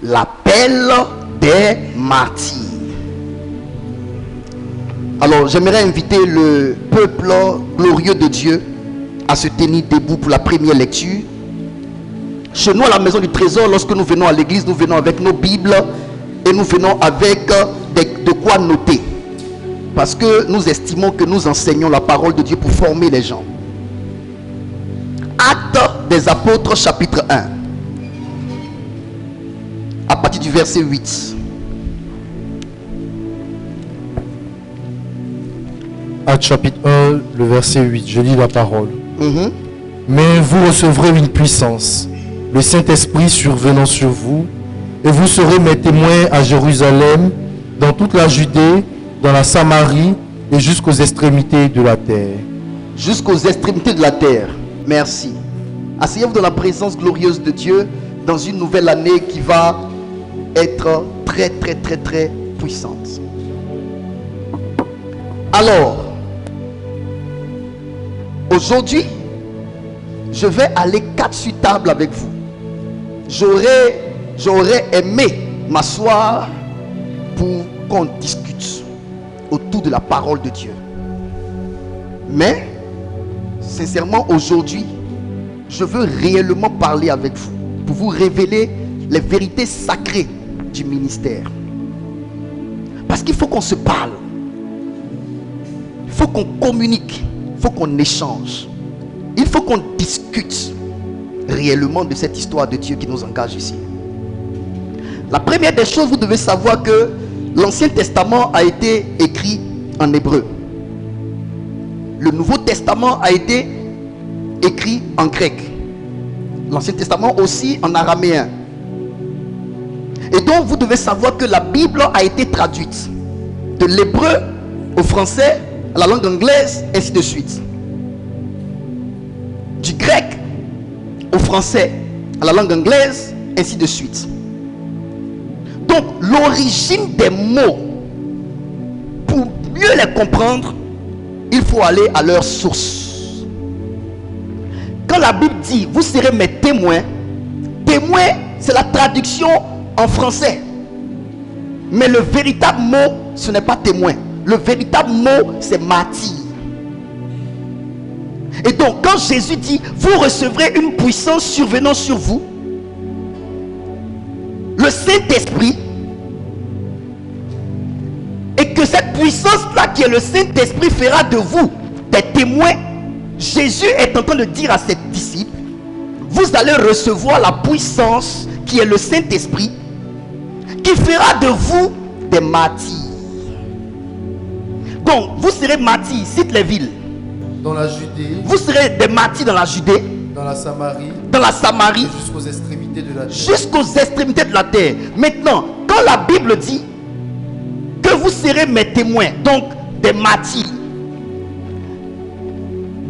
l'appel des martyrs. Alors, j'aimerais inviter le peuple glorieux de Dieu à se tenir debout pour la première lecture. Chez nous, à la maison du trésor, lorsque nous venons à l'église, nous venons avec nos Bibles et nous venons avec de quoi noter. Parce que nous estimons que nous enseignons la parole de Dieu pour former les gens. Actes des Apôtres, chapitre 1. À partir du verset 8. Actes chapitre 1, le verset 8, je lis la parole. Mais vous recevrez une puissance, le Saint-Esprit survenant sur vous, et vous serez mes témoins à Jérusalem, dans toute la Judée, dans la Samarie, et jusqu'aux extrémités de la terre. Jusqu'aux extrémités de la terre. Merci. Asseyez-vous dans la présence glorieuse de Dieu, dans une nouvelle année qui va être très puissante. Alors, aujourd'hui, je vais aller 4 sur table avec vous. J'aurais aimé m'asseoir pour qu'on discute autour de la parole de Dieu. Mais, sincèrement, aujourd'hui, je veux réellement parler avec vous pour vous révéler les vérités sacrées du ministère. Parce qu'il faut qu'on se parle. Il faut qu'on communique. Il faut qu'on échange. Il faut qu'on discute réellement de cette histoire de Dieu qui nous engage ici. La première des choses, vous devez savoir que l'Ancien Testament a été écrit en hébreu. Le Nouveau Testament a été écrit en grec. L'Ancien Testament aussi en araméen. Et donc vous devez savoir que la Bible a été traduite de l'hébreu au français, à la langue anglaise, ainsi de suite. Du grec au français, à la langue anglaise, ainsi de suite. Donc l'origine des mots, pour mieux les comprendre, il faut aller à leur source. Quand la Bible dit vous serez mes témoins, témoin c'est la traduction en français, mais le véritable mot ce n'est pas témoin, le véritable mot c'est martyr. Et donc quand Jésus dit vous recevrez une puissance survenant sur vous, le Saint-Esprit, et que cette puissance là qui est le Saint-Esprit fera de vous des témoins, Jésus est en train de dire à ses disciples vous allez recevoir la puissance qui est le Saint-Esprit qui fera de vous des martyrs. Donc vous serez martyrs, cite les villes. Dans la Judée, vous serez des martyrs dans la Judée, dans la Samarie, jusqu'aux extrémités de la terre. Jusqu'aux extrémités de la terre. Maintenant, quand la Bible dit que vous serez mes témoins, donc des martyrs,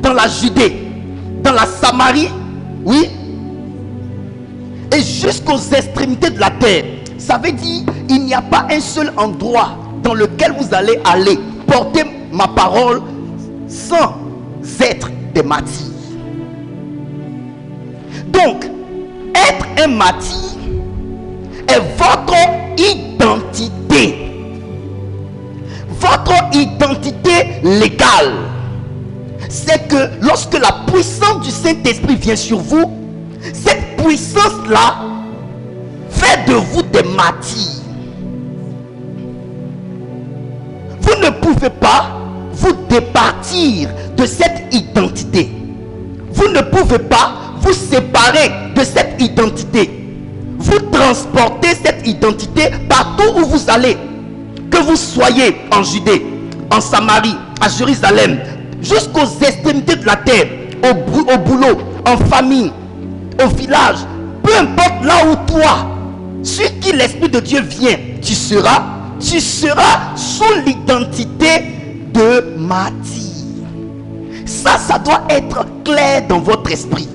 dans la Judée, dans la Samarie, oui, et jusqu'aux extrémités de la terre, ça veut dire il n'y a pas un seul endroit dans lequel vous allez aller porter ma parole sans être des martyrs. Donc être un martyr est votre identité, votre identité légale. C'est que lorsque la puissance du Saint-Esprit vient sur vous, cette puissance là fait de vous des martyrs. Vous ne pouvez pas vous départir de cette identité. Vous ne pouvez pas vous séparer de cette identité. Vous transportez cette identité partout où vous allez. Que vous soyez en Judée, en Samarie, à Jérusalem, jusqu'aux extrémités de la terre, au boulot, en famille, au village, peu importe là où toi, sur qui l'Esprit de Dieu vient, tu seras sous l'identité de martyr. Ça doit être clair dans votre esprit.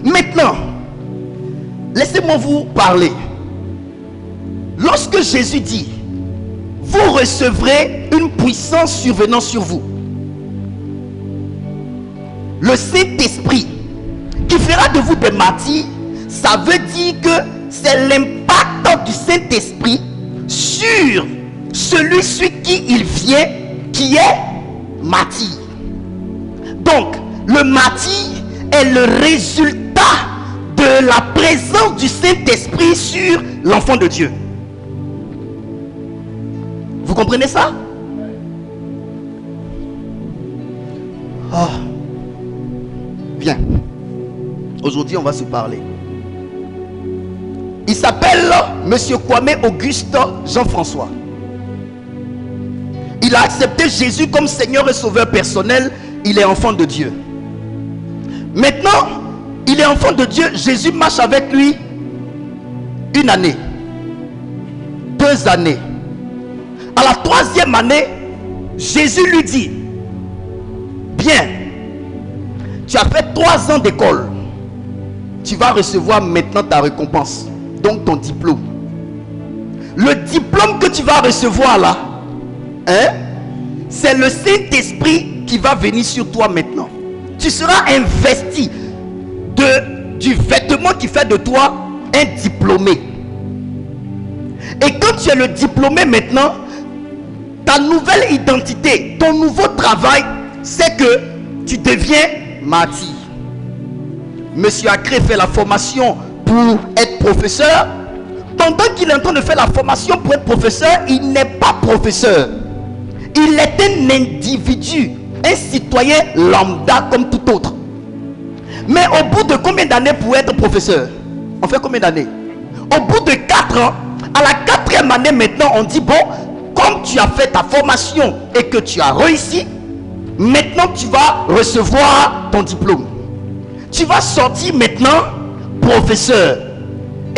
Maintenant, laissez-moi vous parler. Lorsque Jésus dit vous recevrez une puissance survenant sur vous, le Saint-Esprit qui fera de vous des martyrs, ça veut dire que c'est l'impact du Saint-Esprit sur celui sur qui il vient, qui est martyr. Donc, le martyr est le résultat de la présence du Saint-Esprit sur l'enfant de Dieu. Vous comprenez ça? Oh. Bien. Aujourd'hui, on va se parler. Il s'appelle Monsieur Kwame Auguste Jean-François. Il a accepté Jésus comme Seigneur et Sauveur personnel. Il est enfant de Dieu. Maintenant, il est enfant de Dieu. Jésus marche avec lui 1 année, 2 années. À la 3e année, Jésus lui dit: bien, tu as fait 3 ans d'école. Tu vas recevoir maintenant ta récompense. Donc ton diplôme. Le diplôme que tu vas recevoir là, c'est le Saint-Esprit qui va venir sur toi maintenant. Tu seras investi du vêtement qui fait de toi un diplômé. Et quand tu es le diplômé maintenant, ta nouvelle identité, ton nouveau travail, c'est que tu deviens martyr. Monsieur Acré fait la formation pour être professeur. Pendant qu'il est en train de faire la formation pour être professeur, il n'est pas professeur. Il est un individu, un citoyen lambda comme tout autre. Mais au bout de combien d'années pour être professeur? On fait combien d'années? Au bout de 4 ans, à la 4e année maintenant, on dit: bon, comme tu as fait ta formation et que tu as réussi, maintenant tu vas recevoir ton diplôme. Tu vas sortir maintenant professeur.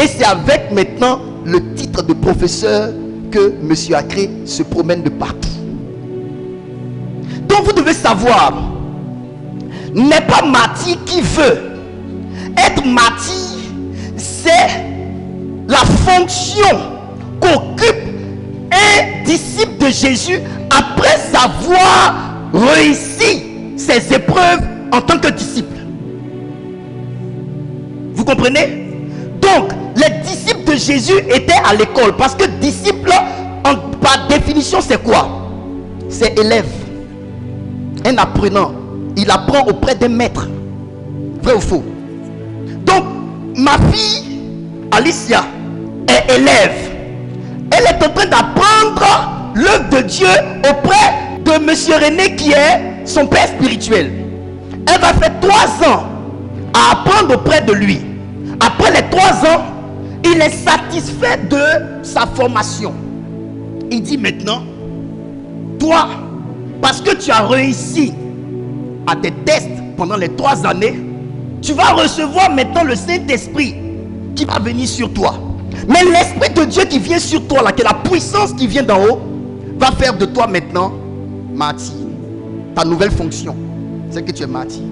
Et c'est avec maintenant le titre de professeur que Monsieur Acré se promène de partout. Donc vous devez savoir, n'est pas martyr qui veut. Être martyr, c'est la fonction qu'occupe un disciple de Jésus après avoir réussi ses épreuves en tant que disciple. Vous comprenez? Donc, les disciples de Jésus étaient à l'école. Parce que disciple, par définition, c'est quoi? C'est élève. Un apprenant. Il apprend auprès d'un maître. Vrai ou faux? Donc, ma fille, Alicia, est élève. Elle est en train d'apprendre l'œuvre de Dieu auprès de Monsieur René, qui est son père spirituel. Elle va faire 3 ans à apprendre auprès de lui. Après les 3 ans, il est satisfait de sa formation. Il dit maintenant: toi, parce que tu as réussi à tes tests pendant les 3 années, tu vas recevoir maintenant le Saint-Esprit qui va venir sur toi. Mais l'Esprit de Dieu qui vient sur toi, là, qui est la puissance qui vient d'en haut, va faire de toi maintenant martyr. Ta nouvelle fonction, c'est que tu es martyr.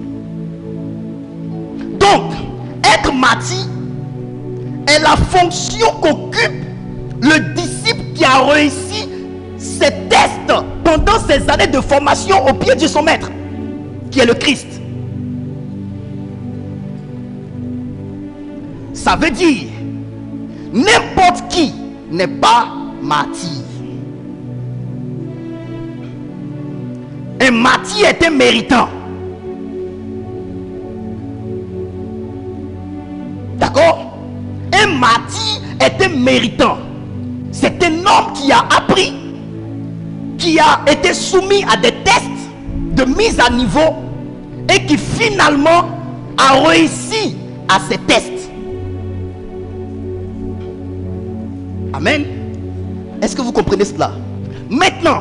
Donc, être martyr est la fonction qu'occupe le disciple qui a réussi ses tests pendant ses années de formation au pied de son maître, qui est le Christ. Ça veut dire, n'importe qui n'est pas martyr. Un martyr est un méritant. D'accord? Un martyr est un méritant. C'est un homme qui a appris, qui a été soumis à des tests de mise à niveau et qui finalement a réussi à ces tests. Amen. Est-ce que vous comprenez cela? Maintenant,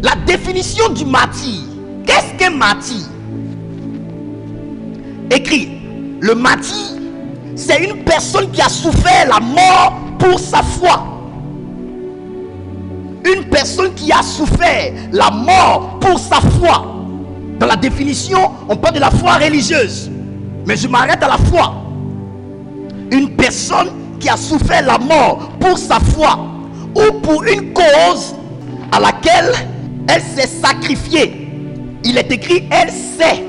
la définition du martyr. Qu'est-ce qu'un martyr? Écrit: le martyr, c'est une personne qui a souffert la mort pour sa foi. Une personne qui a souffert la mort pour sa foi. Dans la définition, on parle de la foi religieuse. Mais je m'arrête à la foi. Une personne qui a souffert la mort pour sa foi ou pour une cause à laquelle elle s'est sacrifiée. Il est écrit: elle sait.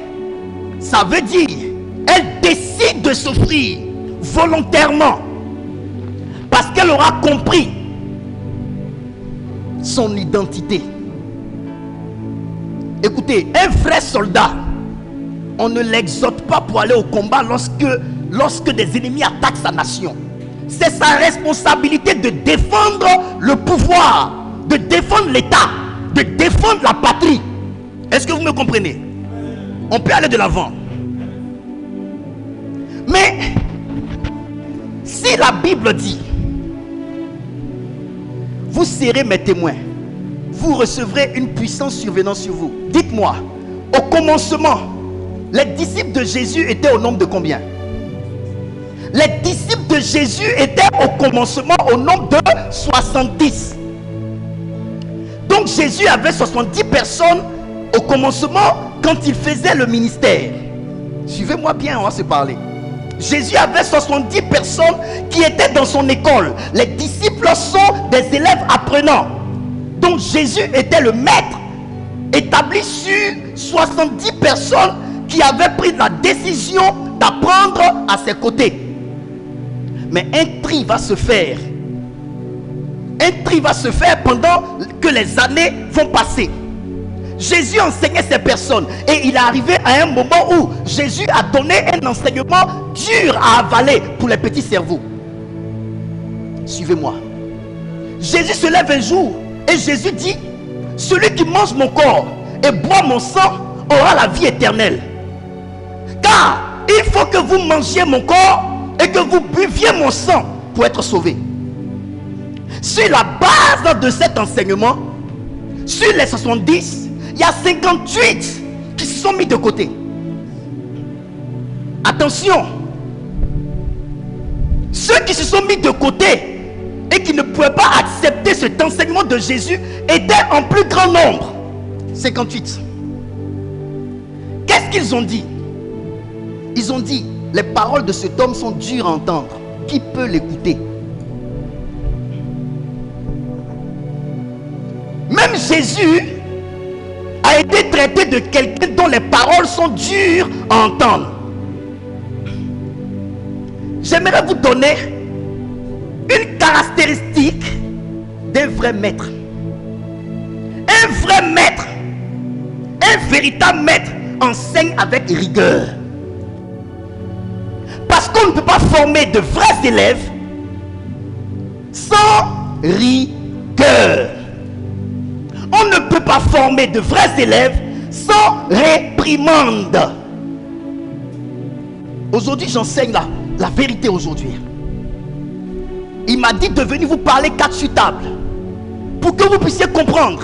Ça veut dire, elle décide de souffrir volontairement, parce qu'elle aura compris son identité. Écoutez, un vrai soldat, on ne l'exhorte pas pour aller au combat lorsque des ennemis attaquent sa nation. C'est sa responsabilité de défendre le pouvoir, de défendre l'État, de défendre la patrie. Est-ce que vous me comprenez? On peut aller de l'avant. Mais si la Bible dit, vous serez mes témoins, vous recevrez une puissance survenant sur vous. Dites-moi, au commencement, les disciples de Jésus étaient au nombre de combien? Les disciples de Jésus étaient au commencement au nombre de 70. Donc Jésus avait 70 personnes au commencement quand il faisait le ministère. Suivez-moi bien, on va se parler. Jésus avait 70 personnes qui étaient dans son école. Les disciples sont des élèves apprenants. Donc Jésus était le maître, établi sur 70 personnes qui avaient pris la décision d'apprendre à ses côtés. Mais un tri va se faire. Un tri va se faire pendant que les années vont passer. Jésus enseignait ces personnes et il est arrivé à un moment où Jésus a donné un enseignement dur à avaler pour les petits cerveaux. Suivez-moi. Jésus se lève un jour et Jésus dit, celui qui mange mon corps et boit mon sang aura la vie éternelle. Car il faut que vous mangiez mon corps et que vous buviez mon sang pour être sauvé. Sur la base de cet enseignement, sur les 70, il y a 58 qui se sont mis de côté. Attention, ceux qui se sont mis de côté et qui ne pouvaient pas accepter cet enseignement de Jésus étaient en plus grand nombre. 58. Qu'est-ce qu'ils ont dit? Ils ont dit, les paroles de cet homme sont dures à entendre. Qui peut l'écouter? Même Jésus a été traité de quelqu'un dont les paroles sont dures à entendre. J'aimerais vous donner une caractéristique d'un vrai maître. Un vrai maître, un véritable maître enseigne avec rigueur. Parce qu'on ne peut pas former de vrais élèves sans rigueur. On ne peut pas former de vrais élèves sans réprimande. Aujourd'hui, j'enseigne la vérité aujourd'hui. Il m'a dit de venir vous parler 4 sur table pour que vous puissiez comprendre.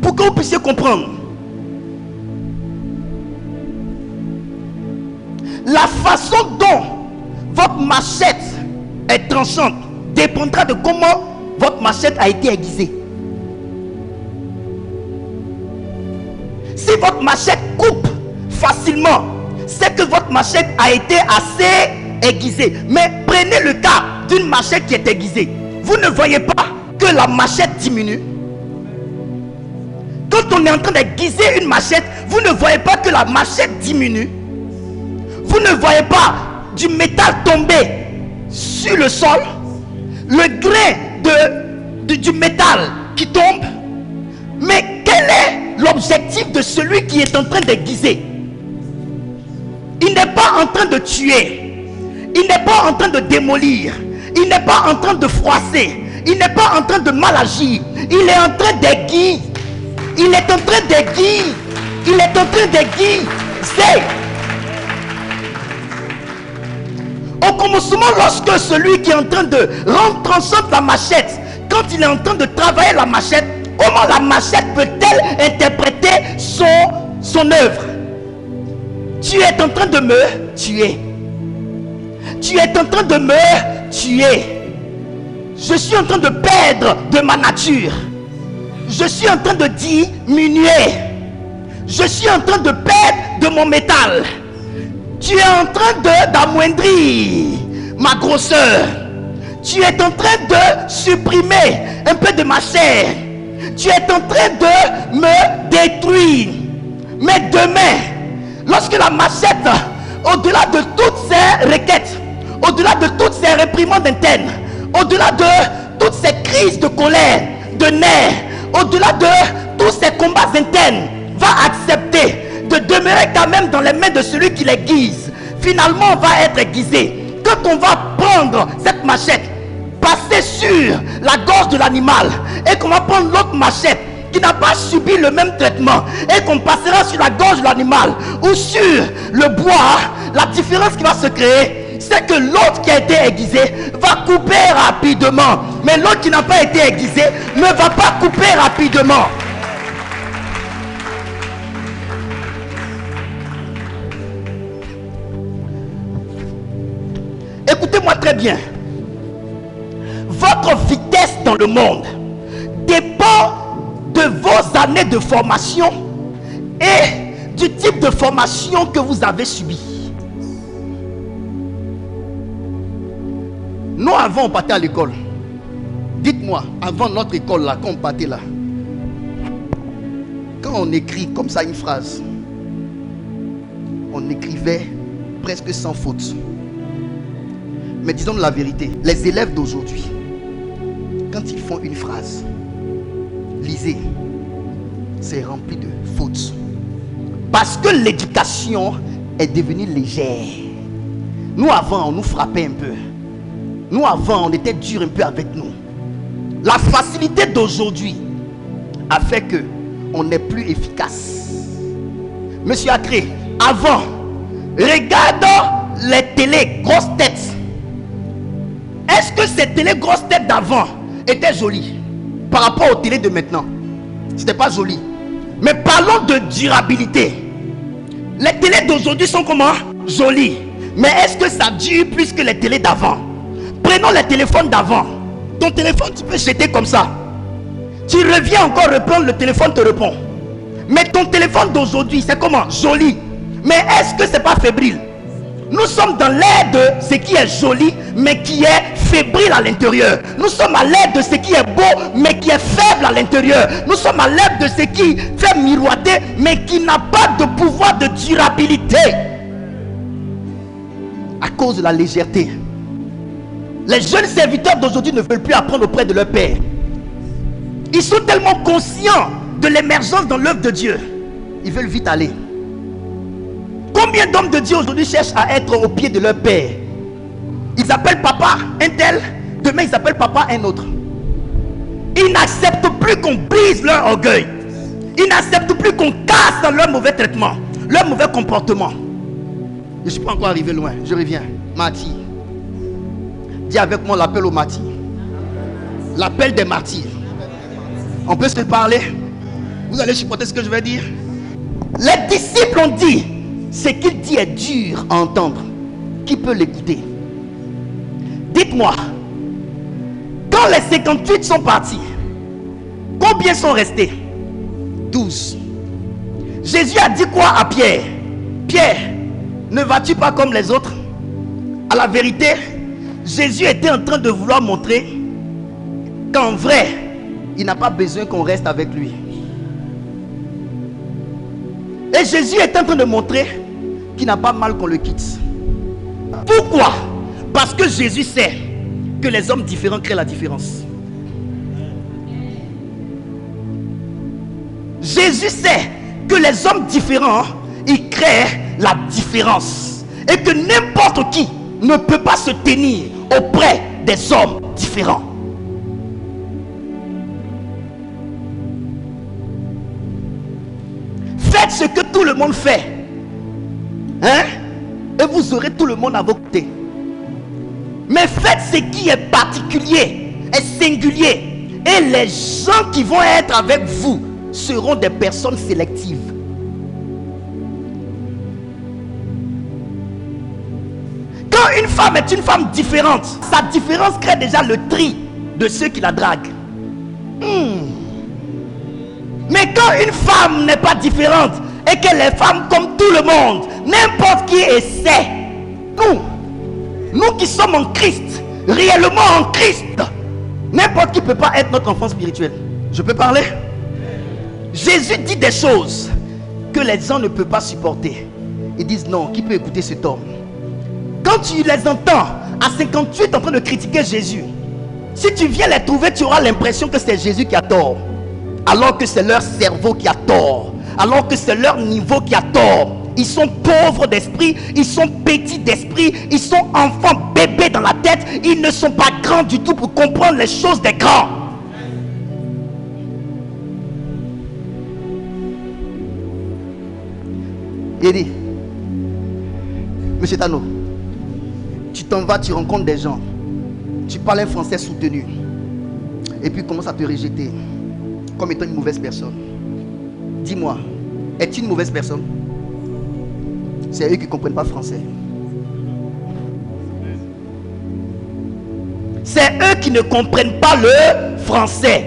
Pour que vous puissiez comprendre. La façon dont votre machette est tranchante dépendra de comment votre machette a été aiguisée. Si votre machette coupe facilement, c'est que votre machette a été assez aiguisée. Mais prenez le cas d'une machette qui est aiguisée. Vous ne voyez pas que la machette diminue. Quand on est en train d'aiguiser une machette, vous ne voyez pas que la machette diminue. Vous ne voyez pas du métal tomber sur le sol, le grain du métal qui tombe. Mais quel est l'objectif de celui qui est en train d'aiguiser? Il n'est pas en train de tuer, il n'est pas en train de démolir, il n'est pas en train de froisser, il n'est pas en train de mal agir. Il est en train d'aiguiser. Il est en train d'aiguiser. Il est en train d'aiguiser. Au commencement, lorsque celui qui est en train de rendre tranchante la machette, quand il est en train de travailler la machette, comment la machette peut-elle interpréter son œuvre? Tu es en train de me tuer. Tu es en train de me tuer. Je suis en train de perdre de ma nature. Je suis en train de diminuer. Je suis en train de perdre de mon métal. Tu es en train d'amoindrir ma grosseur. Tu es en train de supprimer un peu de ma chair. Tu es en train de me détruire. Mais demain, lorsque la machette, au-delà de toutes ces requêtes, au-delà de toutes ces réprimandes internes, au-delà de toutes ces crises de colère, de nerfs, au-delà de tous ces combats internes, va accepter de demeurer quand même dans les mains de celui qui l'aiguise, finalement on va être aiguisé. Quand on va prendre cette machette, passer sur la gorge de l'animal, et qu'on va prendre l'autre machette qui n'a pas subi le même traitement, et qu'on passera sur la gorge de l'animal ou sur le bois, la différence qui va se créer, c'est que l'autre qui a été aiguisé va couper rapidement, mais l'autre qui n'a pas été aiguisé ne va pas couper rapidement. Écoutez-moi très bien. Votre vitesse dans le monde dépend de vos années de formation et du type de formation que vous avez subi. Nous, avant, on partait à l'école. Dites-moi, avant notre école, là, quand on partait là, quand on écrit comme ça une phrase, on écrivait presque sans faute. Mais disons la vérité, les élèves d'aujourd'hui, quand ils font une phrase, lisez, c'est rempli de fautes. Parce que l'éducation est devenue légère. Nous avant, on nous frappait un peu. Nous avant, on était dur un peu avec nous. La facilité d'aujourd'hui a fait que on n'est plus efficace. Monsieur Acré, avant, regarde les télés grosses têtes. Est-ce que ces télé grosses têtes d'avant étaient jolies par rapport aux télé de maintenant? C'était pas joli. Mais parlons de durabilité. Les télés d'aujourd'hui sont comment? Jolies. Mais est-ce que ça dure plus que les télés d'avant? Prenons les téléphones d'avant. Ton téléphone, tu peux jeter comme ça. Tu reviens encore reprendre, le téléphone te répond. Mais ton téléphone d'aujourd'hui, c'est comment? Joli. Mais est-ce que c'est pas fébrile? Nous sommes dans l'ère de ce qui est joli, mais qui est fébrile à l'intérieur. Nous sommes à l'ère de ce qui est beau, mais qui est faible à l'intérieur. Nous sommes à l'ère de ce qui fait miroiter, mais qui n'a pas de pouvoir de durabilité. À cause de la légèreté. Les jeunes serviteurs d'aujourd'hui ne veulent plus apprendre auprès de leur père. Ils sont tellement conscients de l'émergence dans l'œuvre de Dieu. Ils veulent vite aller. Combien d'hommes de Dieu aujourd'hui cherchent à être au pied de leur père? Ils appellent papa un tel, demain ils appellent papa un autre. Ils n'acceptent plus qu'on brise leur orgueil. Ils n'acceptent plus qu'on casse dans leur mauvais traitement, leur mauvais comportement. Je ne suis pas encore arrivé loin, je reviens. Martyr. Dis avec moi l'appel aux martyrs. L'appel des martyrs. On peut se parler? Vous allez supporter ce que je vais dire? Les disciples ont dit: ce qu'il dit est dur à entendre. Qui peut l'écouter? Dites-moi, quand les 58 sont partis, combien sont restés? 12. Jésus a dit quoi à Pierre? Pierre, ne vas-tu pas comme les autres? À la vérité, Jésus était en train de vouloir montrer qu'en vrai, il n'a pas besoin qu'on reste avec lui. Et Jésus est en train de montrer qu'il n'a pas mal qu'on le quitte. Pourquoi? Parce que Jésus sait que les hommes différents créent la différence. Jésus sait que les hommes différents, ils créent la différence. Et que n'importe qui ne peut pas se tenir auprès des hommes différents. Faites ce que tout le monde fait. Hein? Et vous aurez tout le monde à vos côtés. Mais faites ce qui est particulier et singulier. Et les gens qui vont être avec vous seront des personnes sélectives. Quand une femme est une femme différente, sa différence crée déjà le tri de ceux qui la draguent. Mais quand une femme n'est pas différente et qu'elle est femme comme tout le monde, n'importe qui essaie. Nous qui sommes en Christ, réellement en Christ, n'importe qui ne peut pas être notre enfant spirituel. Je peux parler? Jésus dit des choses que les gens ne peuvent pas supporter. Ils disent non, qui peut écouter cet homme? Quand tu les entends à 58 en train de critiquer Jésus, si tu viens les trouver, tu auras l'impression que c'est Jésus qui a tort, alors que c'est leur cerveau qui a tort, alors que c'est leur niveau qui a tort. Ils sont pauvres d'esprit, ils sont petits d'esprit, ils sont enfants bébés dans la tête, ils ne sont pas grands du tout pour comprendre les choses des grands. Il dit, Monsieur Tano, tu t'en vas, tu rencontres des gens, tu parles un français soutenu, et puis commence à te rejeter comme étant une mauvaise personne. Dis-moi, es-tu une mauvaise personne? C'est eux qui ne comprennent pas français. C'est eux qui ne comprennent pas le français.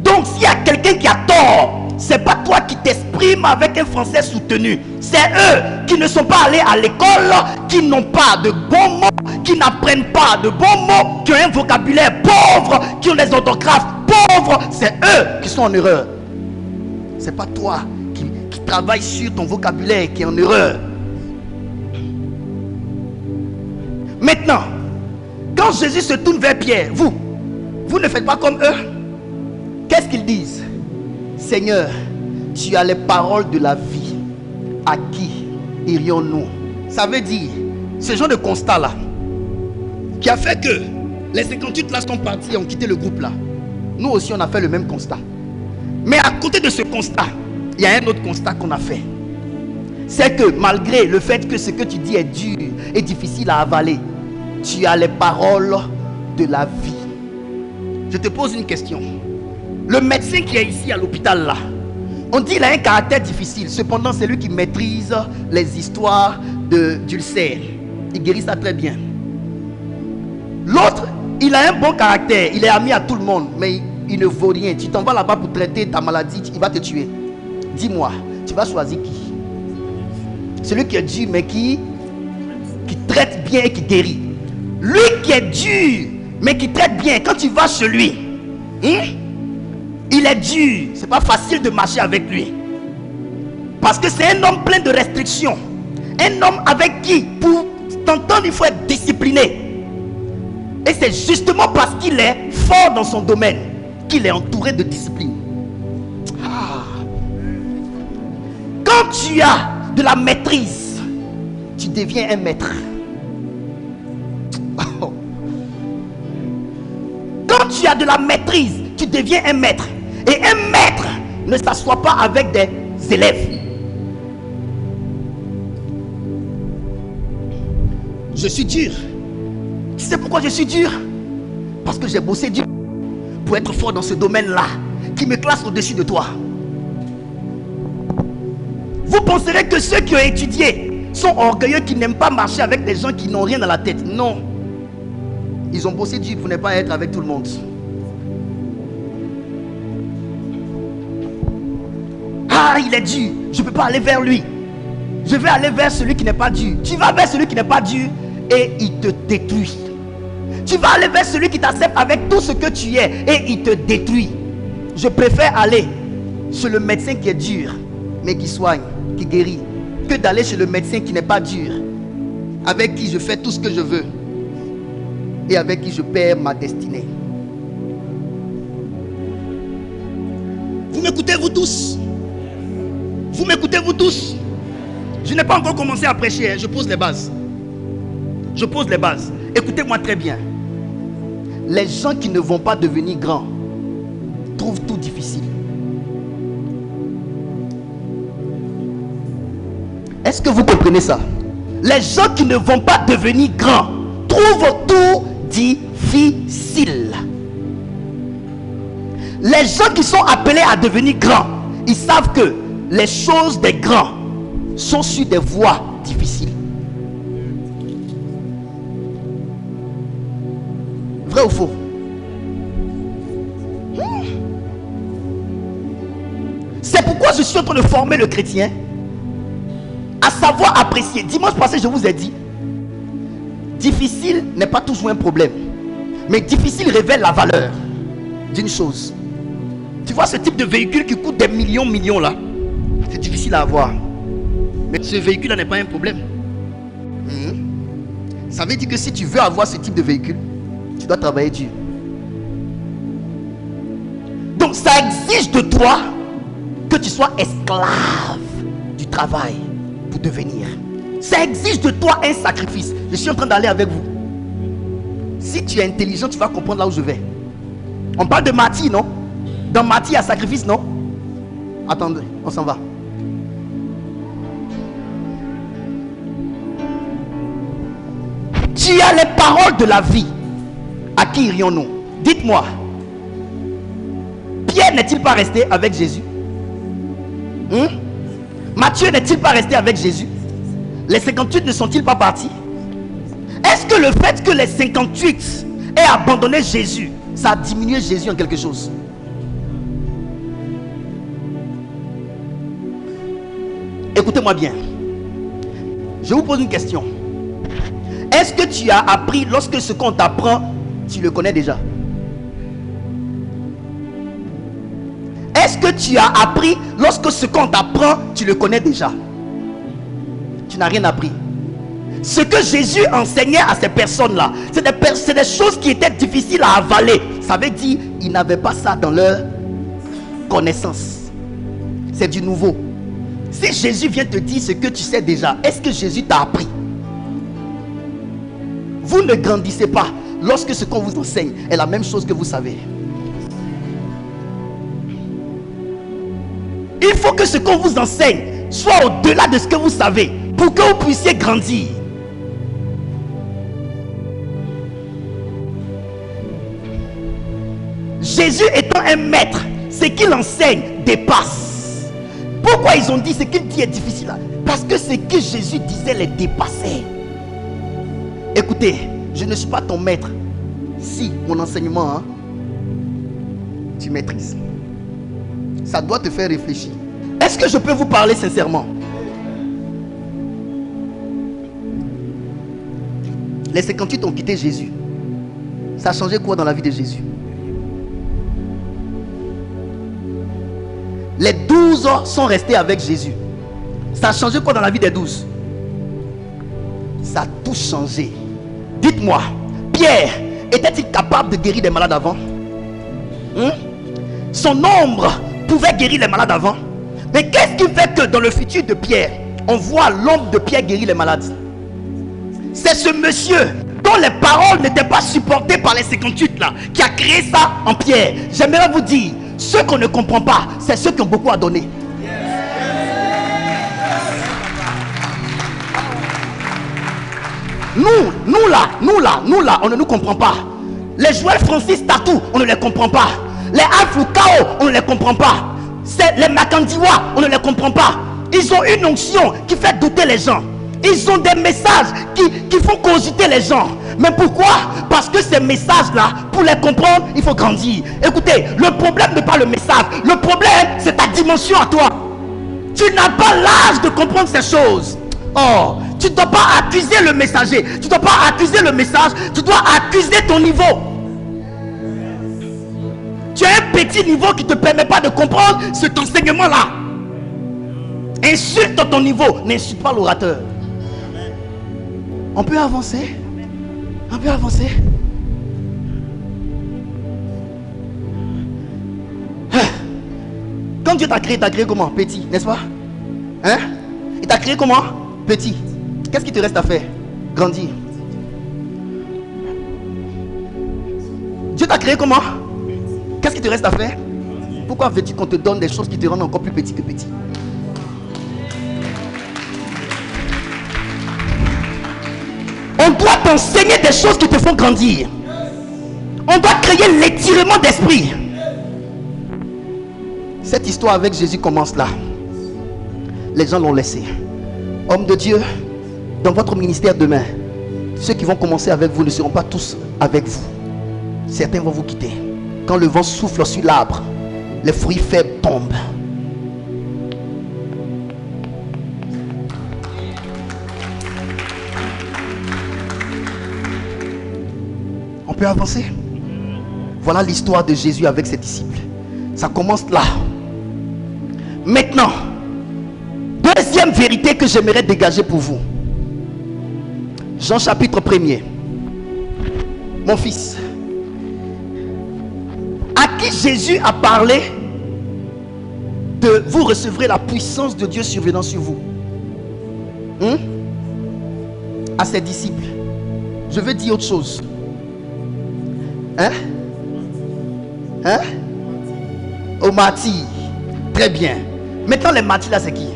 Donc s'il y a quelqu'un qui a tort, c'est pas toi qui t'exprimes avec un français soutenu. C'est eux qui ne sont pas allés à l'école, qui n'ont pas de bons mots, qui n'apprennent pas de bons mots, qui ont un vocabulaire pauvre, qui ont des orthographes pauvres. C'est eux qui sont en erreur. C'est pas toi qui travaille sur ton vocabulaire qui est en erreur. Maintenant, quand Jésus se tourne vers Pierre, vous ne faites pas comme eux. Qu'est-ce qu'ils disent? Seigneur, tu as les paroles de la vie. À qui irions-nous? Ça veut dire, ce genre de constat-là, qui a fait que les 58 là sont partis et ont quitté le groupe là. Nous aussi, on a fait le même constat. Mais à côté de ce constat, il y a un autre constat qu'on a fait. C'est que malgré le fait que ce que tu dis est dur et difficile à avaler, tu as les paroles de la vie. Je te pose une question. Le médecin qui est ici à l'hôpital là, on dit qu'il a un caractère difficile. Cependant, c'est lui qui maîtrise les histoires d'ulcères. Il guérit ça très bien. L'autre, il a un bon caractère. Il est ami à tout le monde, mais il ne vaut rien. Tu t'en vas là-bas pour traiter ta maladie, il va te tuer. Dis-moi, tu vas choisir qui? Celui qui est dur, mais qui traite bien et qui guérit. Lui qui est dur, mais qui traite bien, quand tu vas chez lui, il est dur. C'est pas facile de marcher avec lui. Parce que c'est un homme plein de restrictions. Un homme avec qui, pour t'entendre, il faut être discipliné. Et c'est justement parce qu'il est fort dans son domaine qu'il est entouré de discipline. Quand tu as de la maîtrise, tu deviens un maître. Quand tu as de la maîtrise, tu deviens un maître. Et un maître ne s'assoit pas avec des élèves. Je suis dur. Tu sais pourquoi je suis dur? Parce que j'ai bossé dur pour être fort dans ce domaine-là, qui me classe au-dessus de toi. Vous penserez que ceux qui ont étudié sont orgueilleux, qui n'aiment pas marcher avec des gens qui n'ont rien dans la tête. Non. Ils ont bossé dur pour ne pas être avec tout le monde. Ah, il est dur. Je ne peux pas aller vers lui. Je vais aller vers celui qui n'est pas dur. Tu vas vers celui qui n'est pas dur et il te détruit. Tu vas aller vers celui qui t'accepte avec tout ce que tu es et il te détruit. Je préfère aller chez le médecin qui est dur, mais qui soigne, qui guérit, que d'aller chez le médecin qui n'est pas dur, avec qui je fais tout ce que je veux et avec qui je perds ma destinée. Vous m'écoutez, vous tous? Vous m'écoutez, vous tous? Je n'ai pas encore commencé à prêcher, je pose les bases. Je pose les bases. Écoutez-moi très bien. Les gens qui ne vont pas devenir grands trouvent tout difficile. Est-ce que vous comprenez ça? Les gens qui ne vont pas devenir grands trouvent tout difficile. Les gens qui sont appelés à devenir grands, ils savent que les choses des grands sont sur des voies difficiles. Vrai ou faux? C'est pourquoi je suis en train de former le chrétien à savoir apprécier. Dimanche passé, je vous ai dit, difficile n'est pas toujours un problème, mais difficile révèle la valeur d'une chose. Tu vois ce type de véhicule qui coûte des millions là, c'est difficile à avoir. Mais ce véhicule-là n'est pas un problème. Ça veut dire que si tu veux avoir ce type de véhicule, tu dois travailler dur. Donc ça exige de toi que tu sois esclave du travail pour devenir. Ça exige de toi un sacrifice. Je suis en train d'aller avec vous. Si tu es intelligent, tu vas comprendre là où je vais. On parle de martyr, non? Dans martyr, il y a sacrifice, non? Attendez, on s'en va. Tu as les paroles de la vie. À qui irions-nous? Dites-moi. Pierre n'est-il pas resté avec Jésus? Matthieu n'est-il pas resté avec Jésus? Les 58 ne sont-ils pas partis? Est-ce que le fait que les 58 aient abandonné Jésus, ça a diminué Jésus en quelque chose? Écoutez-moi bien. Je vous pose une question. Est-ce que tu as appris lorsque ce qu'on t'apprend, tu le connais déjà? Est-ce que tu as appris lorsque ce qu'on t'apprend, tu le connais déjà? Tu n'as rien appris. Ce que Jésus enseignait à ces personnes-là, c'est des choses qui étaient difficiles à avaler. Ça veut dire qu'ils n'avaient pas ça dans leur connaissance. C'est du nouveau. Si Jésus vient te dire ce que tu sais déjà, est-ce que Jésus t'a appris? Vous ne grandissez pas lorsque ce qu'on vous enseigne est la même chose que vous savez. Il faut que ce qu'on vous enseigne soit au-delà de ce que vous savez pour que vous puissiez grandir. Jésus étant un maître, ce qu'il enseigne dépasse. Pourquoi ils ont dit ce qu'il dit est difficile? Parce que ce que Jésus disait les dépassait. Écoutez, je ne suis pas ton maître. Si mon enseignement, tu maîtrises. Ça doit te faire réfléchir. Est-ce que je peux vous parler sincèrement? Les 58 ont quitté Jésus. Ça a changé quoi dans la vie de Jésus? Les 12 sont restés avec Jésus. Ça a changé quoi dans la vie des 12? Ça a tout changé. Dites-moi, Pierre était-il capable de guérir des malades avant? Son ombre pouvait guérir les malades avant. Mais qu'est-ce qui fait que dans le futur de Pierre, on voit l'ombre de Pierre guérir les malades? C'est ce monsieur dont les paroles n'étaient pas supportées par les 58 là, qui a créé ça en Pierre. J'aimerais vous dire, ceux qu'on ne comprend pas, c'est ceux qui ont beaucoup à donner. Nous là, on ne nous comprend pas. Les Joël Francis Tatou, on ne les comprend pas. Les Alpha Kao, on ne les comprend pas. C'est les Makandiwa, on ne les comprend pas. Ils ont une onction qui fait douter les gens. Ils ont des messages qui font cogiter les gens. Mais pourquoi? Parce que ces messages-là, pour les comprendre, il faut grandir. Écoutez, le problème n'est pas le message. Le problème, c'est ta dimension à toi. Tu n'as pas l'âge de comprendre ces choses. Oh, tu ne dois pas accuser le messager. Tu ne dois pas accuser le message. Tu dois accuser ton niveau. Tu as un petit niveau qui ne te permet pas de comprendre cet enseignement-là. Insulte ton niveau, n'insulte pas l'orateur. On peut avancer. On peut avancer. Quand Dieu t'a créé comment? Petit, n'est-ce pas? Hein? Il t'a créé comment? Petit. Qu'est-ce qui te reste à faire? Grandir. Dieu t'a créé comment? Qu'est-ce qui te reste à faire? Pourquoi veux-tu qu'on te donne des choses qui te rendent encore plus petit que petit? On doit t'enseigner des choses qui te font grandir. On doit créer l'étirement d'esprit. Cette histoire avec Jésus commence là. Les gens l'ont laissé. Homme de Dieu, dans votre ministère demain, ceux qui vont commencer avec vous ne seront pas tous avec vous. Certains vont vous quitter. Quand le vent souffle sur l'arbre, les fruits faibles tombent. On peut avancer. Voilà l'histoire de Jésus avec ses disciples. Ça commence là. Maintenant, de Deuxième vérité que j'aimerais dégager pour vous. Jean chapitre 1er. Mon fils, à qui Jésus a parlé de vous recevrez la puissance de Dieu survenant sur vous. À ses disciples. Je veux dire autre chose. Aux martyrs. Très bien. Maintenant les martyrs là c'est qui?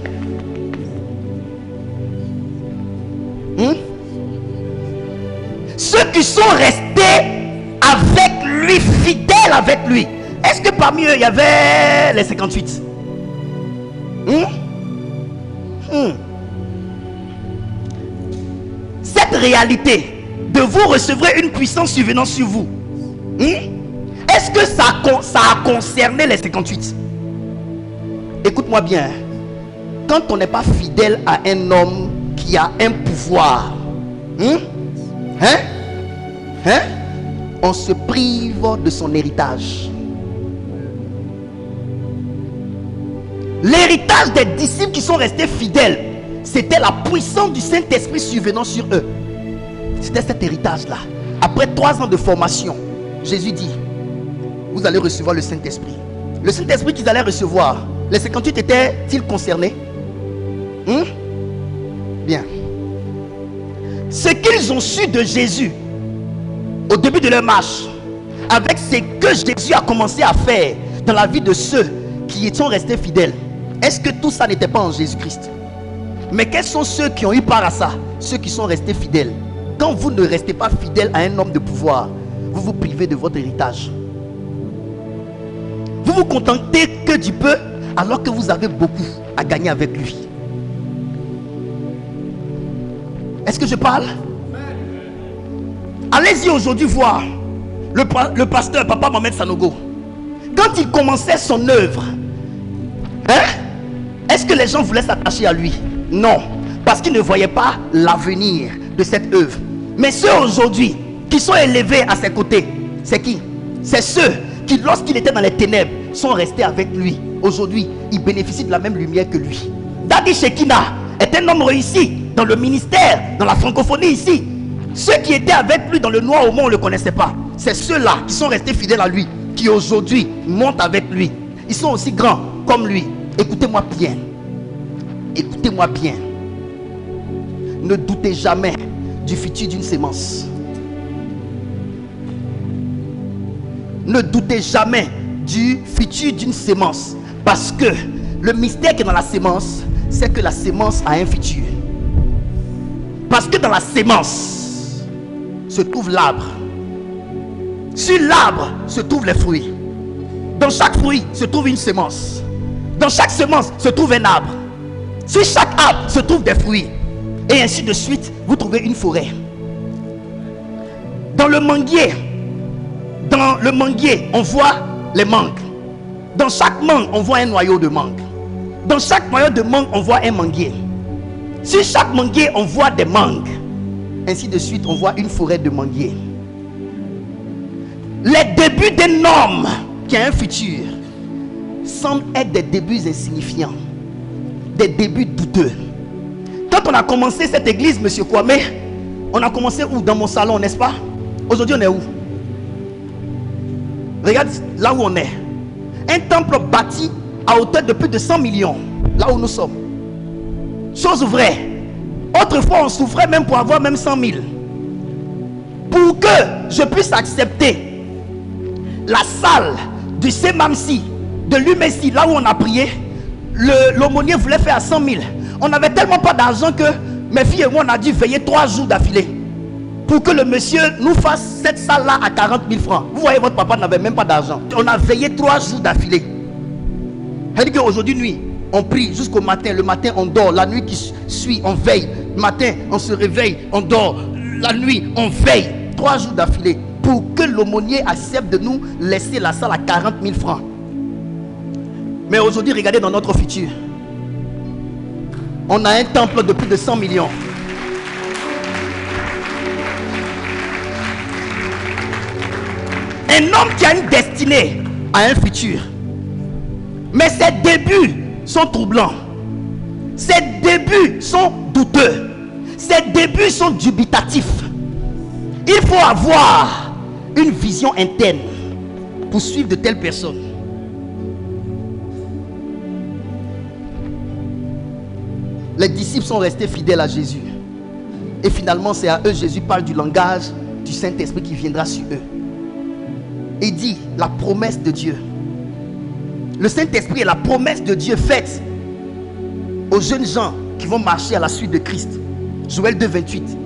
Ceux qui sont restés avec lui, fidèles avec lui. Est-ce que parmi eux il y avait les 58? Cette réalité de vous recevrez une puissance survenant sur vous, est-ce que ça a concerné les 58? Écoute-moi bien. Quand on n'est pas fidèle à un homme qui a un pouvoir, on se prive de son héritage. L'héritage des disciples qui sont restés fidèles, c'était la puissance du Saint-Esprit survenant sur eux. C'était cet héritage-là. Après 3 ans de formation, Jésus dit, vous allez recevoir le Saint-Esprit. Le Saint-Esprit qu'ils allaient recevoir, les 58 étaient-ils concernés? Bien. Ce qu'ils ont su de Jésus au début de leur marche, avec ce que Jésus a commencé à faire dans la vie de ceux qui sont restés fidèles, est-ce que tout ça n'était pas en Jésus-Christ? Mais quels sont ceux qui ont eu part à ça? Ceux qui sont restés fidèles. Quand vous ne restez pas fidèle à un homme de pouvoir, vous vous privez de votre héritage. Vous vous contentez que du peu alors que vous avez beaucoup à gagner avec lui. Est-ce que je parle? Allez-y aujourd'hui voir le pasteur Papa Mohamed Sanogo. Quand il commençait son œuvre, est-ce que les gens voulaient s'attacher à lui? Non, parce qu'ils ne voyaient pas l'avenir de cette œuvre. Mais ceux aujourd'hui qui sont élevés à ses côtés, c'est qui? C'est ceux qui, lorsqu'il était dans les ténèbres, sont restés avec lui. Aujourd'hui, ils bénéficient de la même lumière que lui. Daddy Shekina est un homme réussi dans le ministère, dans la francophonie ici. Ceux qui étaient avec lui dans le noir au monde, on ne le connaissait pas. C'est ceux-là qui sont restés fidèles à lui, qui aujourd'hui montent avec lui. Ils sont aussi grands comme lui. Écoutez-moi bien. Écoutez-moi bien. Ne doutez jamais du futur d'une sémence. Ne doutez jamais du futur d'une sémence. Parce que le mystère qui est dans la sémence, c'est que la sémence a un futur. Parce que dans la sémence se trouve l'arbre. Sur l'arbre se trouvent les fruits. Dans chaque fruit se trouve une sémence. Dans chaque sémence se trouve un arbre. Sur chaque arbre se trouvent des fruits. Et ainsi de suite, vous trouvez une forêt. Dans le manguier, on voit les mangues. Dans chaque mangue, on voit un noyau de mangue. Dans chaque noyau de mangue, on voit un manguier. Sur chaque manguier, on voit des mangues. Ainsi de suite, on voit une forêt de manguiers. Les débuts d'un homme qui a un futur semblent être des débuts insignifiants, des débuts douteux. Quand on a commencé cette église, monsieur Kwame, on a commencé où? Dans mon salon, n'est-ce pas? Aujourd'hui, on est où? Regarde là où on est. Un temple bâti à hauteur de plus de 100 millions, là où nous sommes. Chose vraie. Autrefois, on souffrait même pour avoir même 100 000. Pour que je puisse accepter la salle du Semamsi, de l'Umessi, là où on a prié, l'aumônier voulait faire à 100 000. On n'avait tellement pas d'argent que mes filles et moi, on a dû veiller 3 jours d'affilée pour que le monsieur nous fasse cette salle-là à 40 000 francs. Vous voyez, votre papa n'avait même pas d'argent. On a veillé 3 jours d'affilée. C'est-à-dire qu'aujourd'hui, nuit, on prie jusqu'au matin. Le matin, on dort. La nuit qui suit, on veille. Le matin, on se réveille, on dort. La nuit, on veille. 3 jours d'affilée pour que l'aumônier accepte de nous laisser la salle à 40 000 francs. Mais aujourd'hui, regardez dans notre futur. On a un temple de plus de 100 millions. Un homme qui a une destinée a un futur. Mais ses débuts sont troublants. Ses débuts sont douteux. Ses débuts sont dubitatifs. Il faut avoir une vision interne pour suivre de telles personnes. Les disciples sont restés fidèles à Jésus. Et finalement, c'est à eux, Jésus parle du langage du Saint-Esprit qui viendra sur eux. Et dit, la promesse de Dieu. Le Saint-Esprit est la promesse de Dieu faite aux jeunes gens qui vont marcher à la suite de Christ. Joël 2, 28.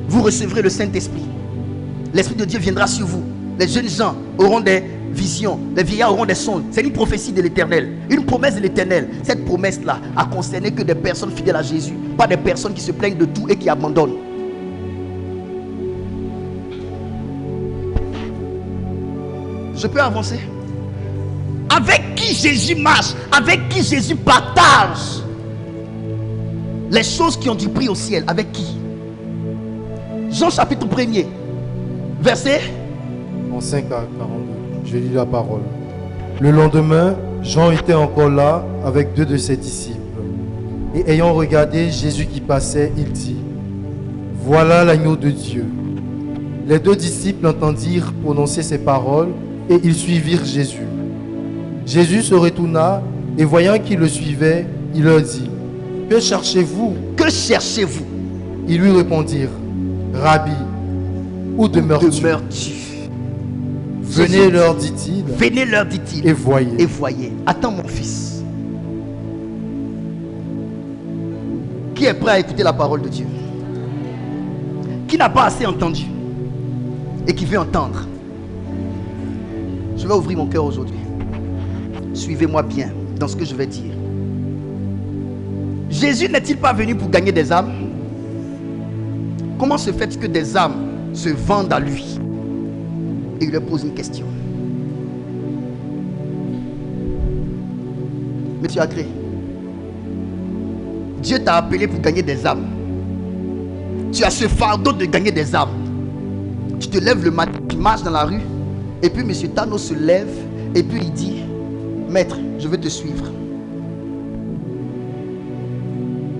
Vous recevrez le Saint-Esprit. L'Esprit de Dieu viendra sur vous. Les jeunes gens auront des visions. Les vieillards auront des songes. C'est une prophétie de l'Éternel. Une promesse de l'Éternel. Cette promesse-là a concerné que des personnes fidèles à Jésus. Pas des personnes qui se plaignent de tout et qui abandonnent. Je peux avancer? Avec qui Jésus marche? Avec qui Jésus partage les choses qui ont du prix au ciel? Avec qui? Jean chapitre 1er, verset en 5 à 42. Je lis la parole. Le lendemain, Jean était encore là avec 2 de ses disciples. Et ayant regardé Jésus qui passait, il dit: voilà l'agneau de Dieu. Les 2 disciples entendirent prononcer ces paroles et ils suivirent Jésus. Jésus se retourna et voyant qu'ils le suivaient, il leur dit: que cherchez-vous? Que cherchez-vous? Ils lui répondirent: Rabbi, où demeures-tu? Venez, leur dit-il. Venez, leur dit-il. Et voyez. Et voyez. Attends, mon fils. Qui est prêt à écouter la parole de Dieu? Qui n'a pas assez entendu et qui veut entendre? Je vais ouvrir mon cœur aujourd'hui. Suivez-moi bien dans ce que je vais dire. Jésus n'est-il pas venu pour gagner des âmes? Comment se fait-il que des âmes se vendent à lui? Et il leur pose une question. Mais tu as créé. Dieu t'a appelé pour gagner des âmes. Tu as ce fardeau de gagner des âmes. Tu te lèves le matin, tu marches dans la rue, et puis M. Tano se lève, et puis il dit: maître, je veux te suivre.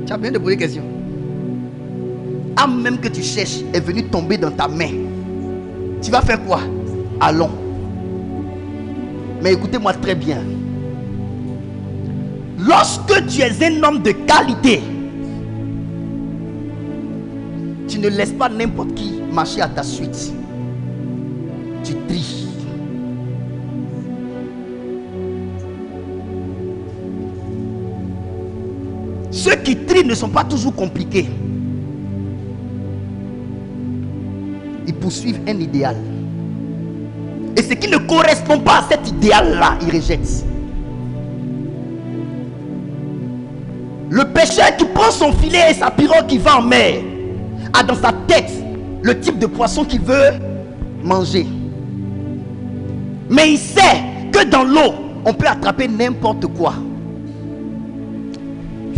Tu as bien de poser des questions. Âme même que tu cherches est venue tomber dans ta main. Tu vas faire quoi? Allons. Mais écoutez-moi très bien. Lorsque tu es un homme de qualité, tu ne laisses pas n'importe qui marcher à ta suite. Tu tries. Ceux qui trient ne sont pas toujours compliqués. Ils poursuivent un idéal. Et ce qui ne correspond pas à cet idéal-là, ils rejettent. Le pêcheur qui prend son filet et sa pirogue qui va en mer a dans sa tête le type de poisson qu'il veut manger. Mais il sait que dans l'eau, on peut attraper n'importe quoi.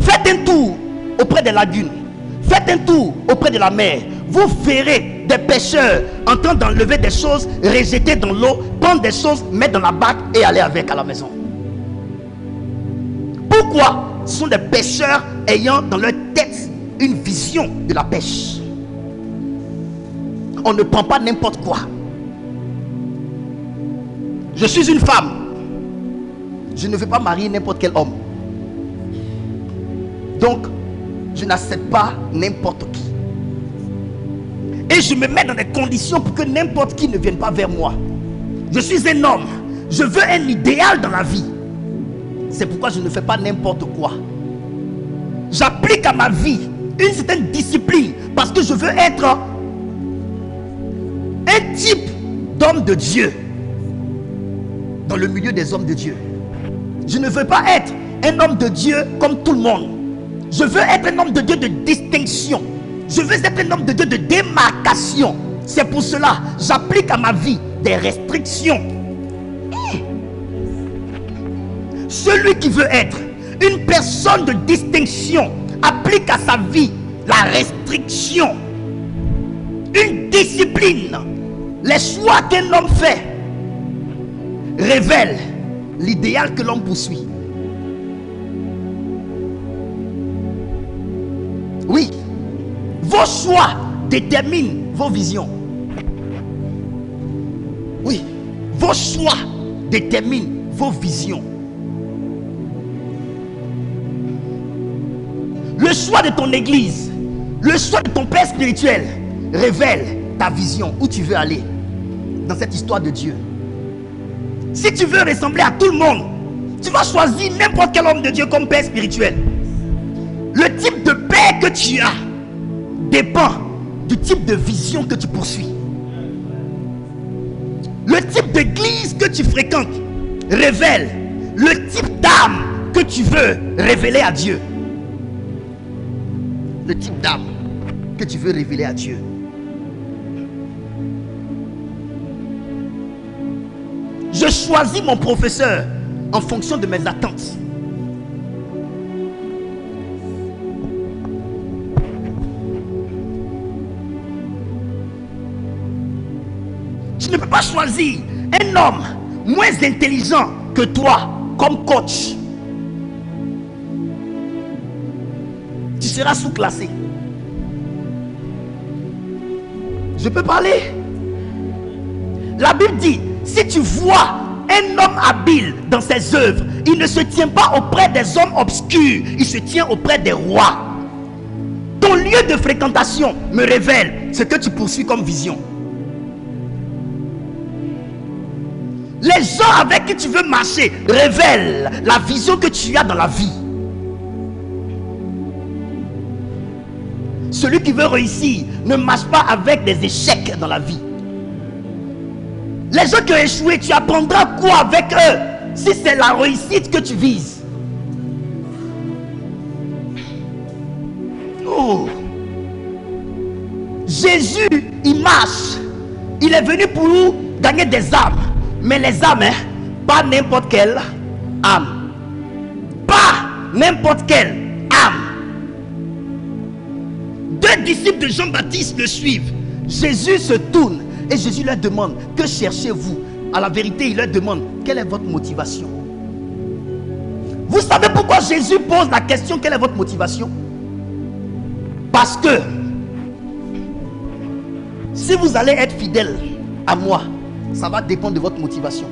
Faites un tour auprès des lagunes. Faites un tour auprès de la mer. Vous verrez des pêcheurs en train d'enlever des choses, rejeter dans l'eau, prendre des choses, mettre dans la barque et aller avec à la maison. Pourquoi? Ce sont des pêcheurs ayant dans leur tête une vision de la pêche. On ne prend pas n'importe quoi. Je suis une femme. Je ne veux pas marier n'importe quel homme. Donc, je n'accepte pas n'importe qui. Et je me mets dans des conditions pour que n'importe qui ne vienne pas vers moi. Je suis un homme. Je veux un idéal dans la vie. C'est pourquoi je ne fais pas n'importe quoi. J'applique à ma vie une certaine discipline parce que je veux être un type d'homme de Dieu dans le milieu des hommes de Dieu. Je ne veux pas être un homme de Dieu comme tout le monde. Je veux être un homme de Dieu de distinction. Je veux être un homme de Dieu de démarcation. C'est pour cela que j'applique à ma vie des restrictions. Celui qui veut être une personne de distinction applique à sa vie la restriction, une discipline. Les choix qu'un homme fait révèlent l'idéal que l'homme poursuit. Oui. Vos choix déterminent vos visions. Oui. Vos choix déterminent vos visions. Le choix de ton église, le choix de ton père spirituel révèle ta vision, où tu veux aller dans cette histoire de Dieu. Si tu veux ressembler à tout le monde, tu vas choisir n'importe quel homme de Dieu comme père spirituel. Le type de père que tu as dépend du type de vision que tu poursuis. Le type d'église que tu fréquentes révèle le type d'âme que tu veux révéler à Dieu. Le type d'âme que tu veux révéler à Dieu. Je choisis mon professeur en fonction de mes attentes. Tu ne peux pas choisir un homme moins intelligent que toi comme coach. Tu seras sous-classé. Je peux parler? La Bible dit, si tu vois un homme habile dans ses œuvres, il ne se tient pas auprès des hommes obscurs, il se tient auprès des rois. Ton lieu de fréquentation me révèle ce que tu poursuis comme vision. Les gens avec qui tu veux marcher révèlent la vision que tu as dans la vie. Celui qui veut réussir ne marche pas avec des échecs dans la vie. Les gens qui ont échoué, tu apprendras quoi avec eux si c'est la réussite que tu vises? Oh. Jésus, il marche. Il est venu pour nous gagner des âmes. Mais les âmes, pas n'importe quelle âme. Pas n'importe quelle âme. Deux disciples de Jean-Baptiste le suivent. Jésus se tourne et Jésus leur demande, que cherchez-vous? À la vérité, il leur demande, quelle est votre motivation? Vous savez pourquoi Jésus pose la question, quelle est votre motivation? Parce que si vous allez être fidèle à moi, ça va dépendre de votre motivation.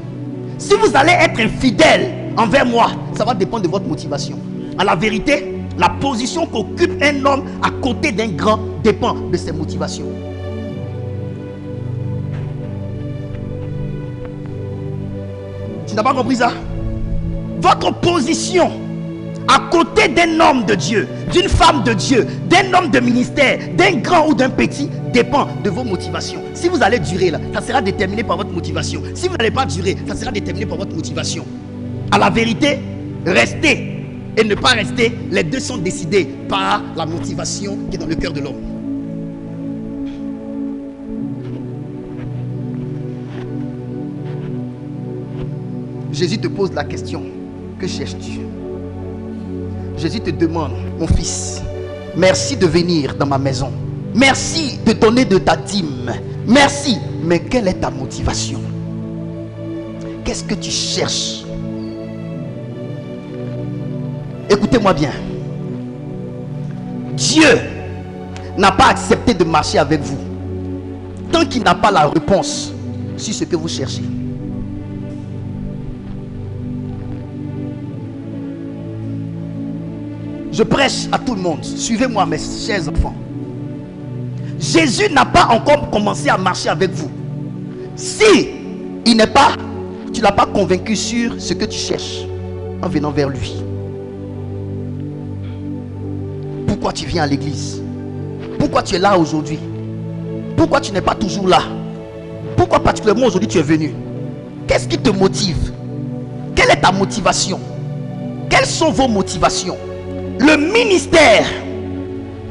Si vous allez être infidèle envers moi, ça va dépendre de votre motivation. À la vérité, la position qu'occupe un homme à côté d'un grand dépend de ses motivations. Tu n'as pas compris ça? Votre position à côté d'un homme de Dieu, d'une femme de Dieu, d'un homme de ministère, d'un grand ou d'un petit, dépend de vos motivations. Si vous allez durer là, ça sera déterminé par votre motivation. Si vous n'allez pas durer, ça sera déterminé par votre motivation. À la vérité, rester et ne pas rester, les deux sont décidés par la motivation qui est dans le cœur de l'homme. Jésus te pose la question, que cherches-tu? Jésus te demande, mon fils, merci de venir dans ma maison. Merci de donner de ta dîme. Merci, mais quelle est ta motivation? Qu'est-ce que tu cherches? Écoutez-moi bien. Dieu n'a pas accepté de marcher avec vous tant qu'il n'a pas la réponse sur ce que vous cherchez. Je prêche à tout le monde. Suivez-moi, mes chers enfants. Jésus n'a pas encore commencé à marcher avec vous. Si tu ne l'as pas convaincu sur ce que tu cherches en venant vers lui. Pourquoi tu viens à l'église? Pourquoi tu es là aujourd'hui? Pourquoi tu n'es pas toujours là? Pourquoi particulièrement aujourd'hui tu es venu? Qu'est-ce qui te motive? Quelle est ta motivation? Quelles sont vos motivations? Le ministère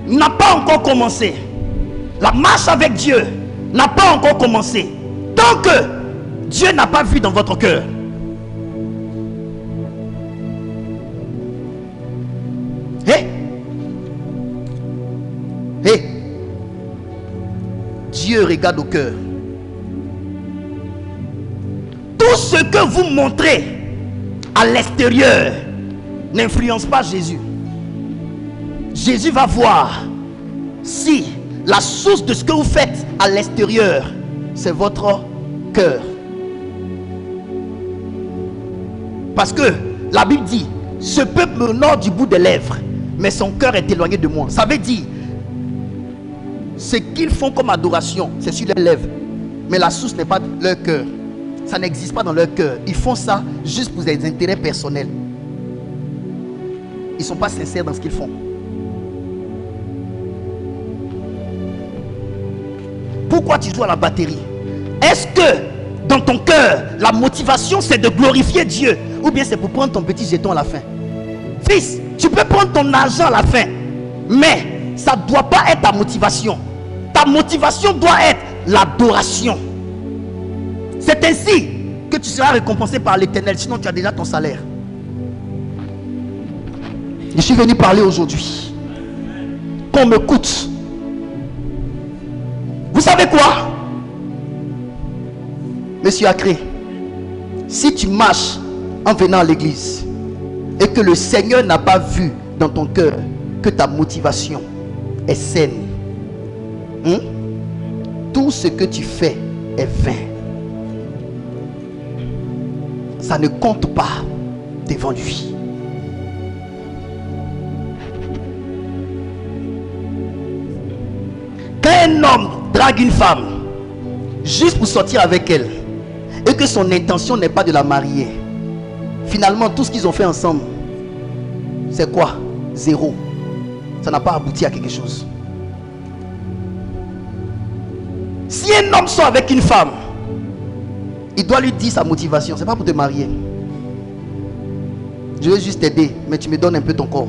n'a pas encore commencé. La marche avec Dieu n'a pas encore commencé. Tant que Dieu n'a pas vu dans votre cœur. Dieu regarde au cœur. Tout ce que vous montrez à l'extérieur n'influence pas Jésus. Jésus va voir si la source de ce que vous faites à l'extérieur, c'est votre cœur. Parce que la Bible dit, ce peuple m'honore du bout des lèvres, mais son cœur est éloigné de moi. Ça veut dire, ce qu'ils font comme adoration, c'est sur les lèvres, mais la source n'est pas leur cœur. Ça n'existe pas dans leur cœur. Ils font ça juste pour des intérêts personnels. Ils ne sont pas sincères dans ce qu'ils font. Pourquoi tu joues à la batterie? Est-ce que dans ton cœur, la motivation c'est de glorifier Dieu, ou bien c'est pour prendre ton petit jeton à la fin? Fils, tu peux prendre ton argent à la fin, mais ça ne doit pas être ta motivation. Ta motivation doit être l'adoration. C'est ainsi que tu seras récompensé par l'Éternel, sinon tu as déjà ton salaire. Je suis venu parler aujourd'hui. Qu'on m'écoute. Vous savez quoi? Monsieur Acré, si tu marches en venant à l'église et que le Seigneur n'a pas vu dans ton cœur que ta motivation est saine, tout ce que tu fais est vain. Ça ne compte pas devant lui. Quand un homme drague une femme juste pour sortir avec elle et que son intention n'est pas de la marier, finalement tout ce qu'ils ont fait ensemble, c'est quoi? Zéro. Ça n'a pas abouti à quelque chose. Si un homme sort avec une femme, il doit lui dire sa motivation. C'est pas pour te marier. Je veux juste t'aider, mais tu me donnes un peu ton corps.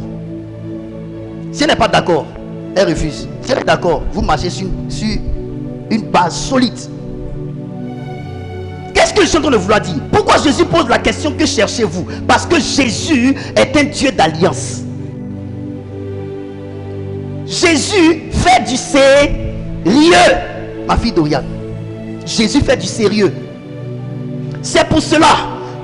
Si elle n'est pas d'accord, elle refuse. Si elle est d'accord, vous marchez sur une base solide. Qu'est-ce que je suis en train de vouloir dire? Pourquoi Jésus pose la question que cherchez-vous? Parce que Jésus est un Dieu d'alliance. Jésus fait du sérieux. Ma fille Doriane, Jésus fait du sérieux. C'est pour cela,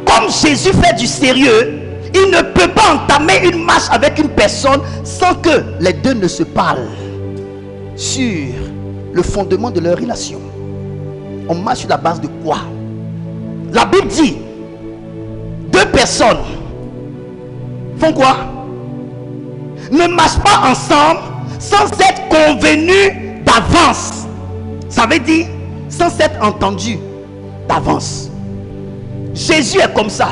comme Jésus fait du sérieux, il ne peut pas entamer une marche avec une personne sans que les deux ne se parlent sur le fondement de leur relation. On marche sur la base de quoi? La Bible dit, deux personnes font quoi? Ne marchent pas ensemble sans être convenus d'avance. Ça veut dire sans être entendus d'avance. Jésus est comme ça.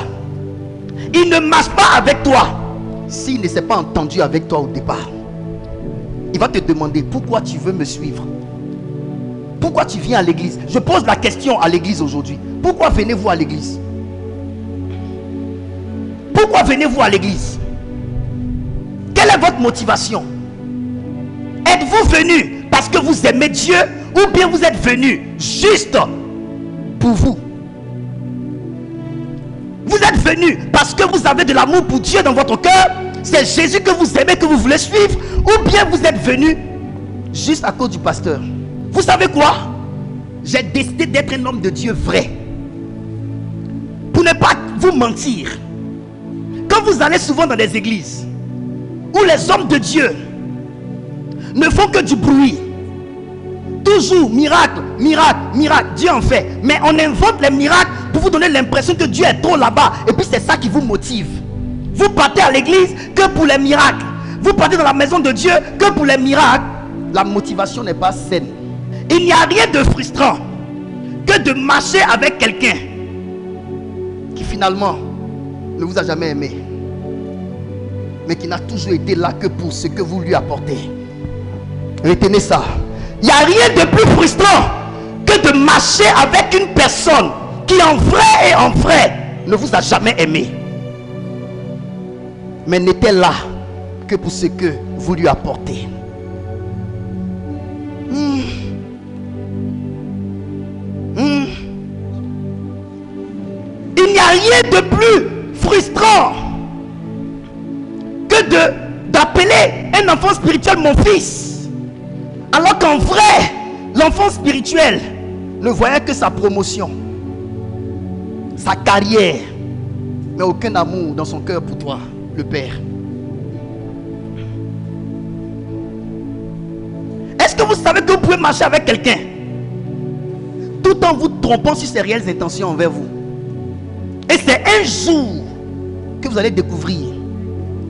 Il ne marche pas avec toi s'il ne s'est pas entendu avec toi au départ. Il va te demander pourquoi tu veux me suivre. Pourquoi tu viens à l'église? Je pose la question à l'église aujourd'hui. Pourquoi venez-vous à l'église? Pourquoi venez-vous à l'église? Quelle est votre motivation? Êtes-vous venu parce que vous aimez Dieu, ou bien vous êtes venu juste pour vous? Vous êtes venu parce que vous avez de l'amour pour Dieu dans votre cœur. C'est Jésus que vous aimez, que vous voulez suivre, ou bien vous êtes venu juste à cause du pasteur. Vous savez quoi? J'ai décidé d'être un homme de Dieu vrai. Pour ne pas vous mentir. Quand vous allez souvent dans des églises où les hommes de Dieu ne font que du bruit, toujours miracle, miracle, miracle, Dieu en fait, mais on invente les miracles pour vous donner l'impression que Dieu est trop là-bas, et puis c'est ça qui vous motive. Vous partez à l'église que pour les miracles, vous partez dans la maison de Dieu que pour les miracles. La motivation n'est pas saine. Il n'y a rien de frustrant que de marcher avec quelqu'un qui finalement ne vous a jamais aimé, mais qui n'a toujours été là que pour ce que vous lui apportez. Retenez ça. Il n'y a rien de plus frustrant que de marcher avec une personne qui en vrai et en vrai ne vous a jamais aimé, mais n'était là que pour ce que vous lui apportez. Il n'y a rien de plus frustrant que d'appeler un enfant spirituel mon fils, alors qu'en vrai l'enfant spirituel ne voyait que sa promotion, sa carrière, mais aucun amour dans son cœur pour toi, le Père. que vous savez que vous pouvez marcher avec quelqu'un tout en vous trompant sur ses réelles intentions envers vous? Et c'est un jour que vous allez découvrir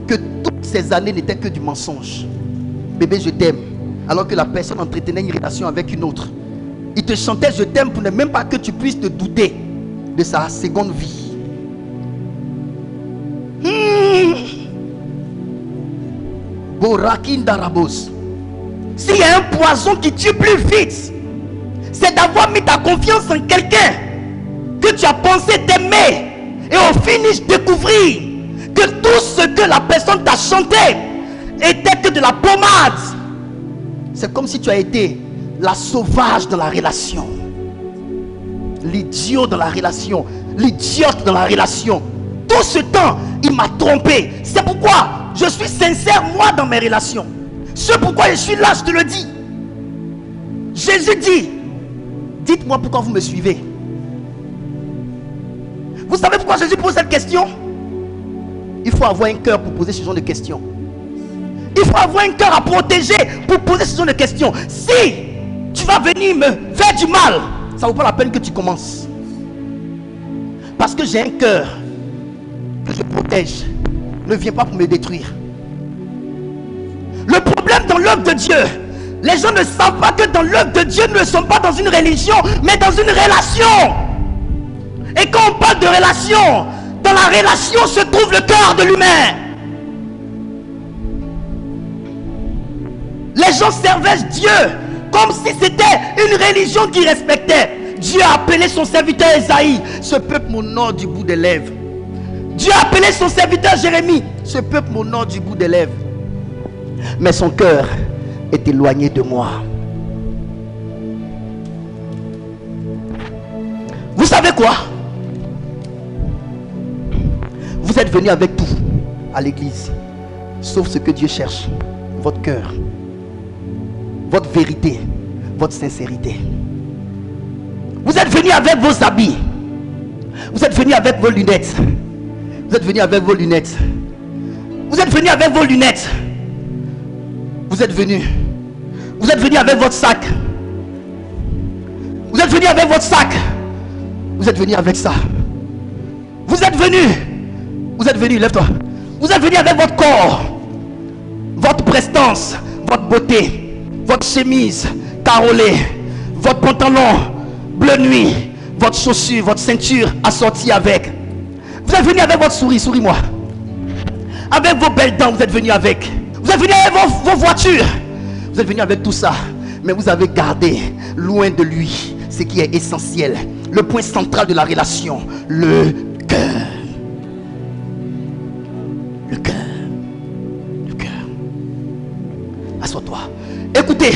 que toutes ces années n'étaient que du mensonge. Bébé, je t'aime, alors que la personne entretenait une relation avec une autre. Il te chantait je t'aime pour ne même pas que tu puisses te douter de sa seconde vie. Borakin Darabos. S'il y a un poison qui tue plus vite, c'est d'avoir mis ta confiance en quelqu'un que tu as pensé t'aimer et au finish découvrir que tout ce que la personne t'a chanté était que de la pommade. C'est comme si tu as été la sauvage dans la relation, l'idiot dans la relation, l'idiote dans la relation. Tout ce temps, il m'a trompé. C'est pourquoi je suis sincère moi dans mes relations. C'est pourquoi je suis là, je te le dis. Jésus dit, dites-moi pourquoi vous me suivez. Vous savez pourquoi Jésus pose cette question? Il faut avoir un cœur pour poser ce genre de questions. Il faut avoir un cœur à protéger pour poser ce genre de questions. Si tu vas venir me faire du mal, ça ne vaut pas la peine que tu commences. Parce que j'ai un cœur que je protège. Ne viens pas pour me détruire. Le problème dans l'œuvre de Dieu, les gens ne savent pas que dans l'œuvre de Dieu, nous ne sommes pas dans une religion, mais dans une relation. Et quand on parle de relation, dans la relation se trouve le cœur de l'humain. Les gens servaient Dieu comme si c'était une religion qu'ils respectaient. Dieu a appelé son serviteur Esaïe, ce peuple m'honore du bout des lèvres. Dieu a appelé son serviteur Jérémie, ce peuple m'honore du bout des lèvres. Mais son cœur est éloigné de moi. Vous savez quoi? Vous êtes venus avec tout à l'église, sauf ce que Dieu cherche, votre cœur, votre vérité, votre sincérité. Vous êtes venus avec vos habits, vous êtes venus avec vos lunettes, vous êtes venus avec vos lunettes, vous êtes venus avec vos lunettes, vous êtes venus avec votre sac, vous êtes venus avec votre sac, vous êtes venus avec ça, vous êtes venus, lève-toi, vous êtes venus avec votre corps, votre prestance, votre beauté, votre chemise carolée, votre pantalon bleu nuit, votre chaussure, votre ceinture assortie avec. Vous êtes venus avec votre souris, souris-moi, avec vos belles dents, vous êtes venus avec. Vous êtes venus avec vos voitures, vous êtes venus avec tout ça, mais vous avez gardé loin de lui ce qui est essentiel, le point central de la relation, le cœur. Le cœur. Le cœur. Assois-toi. Écoutez,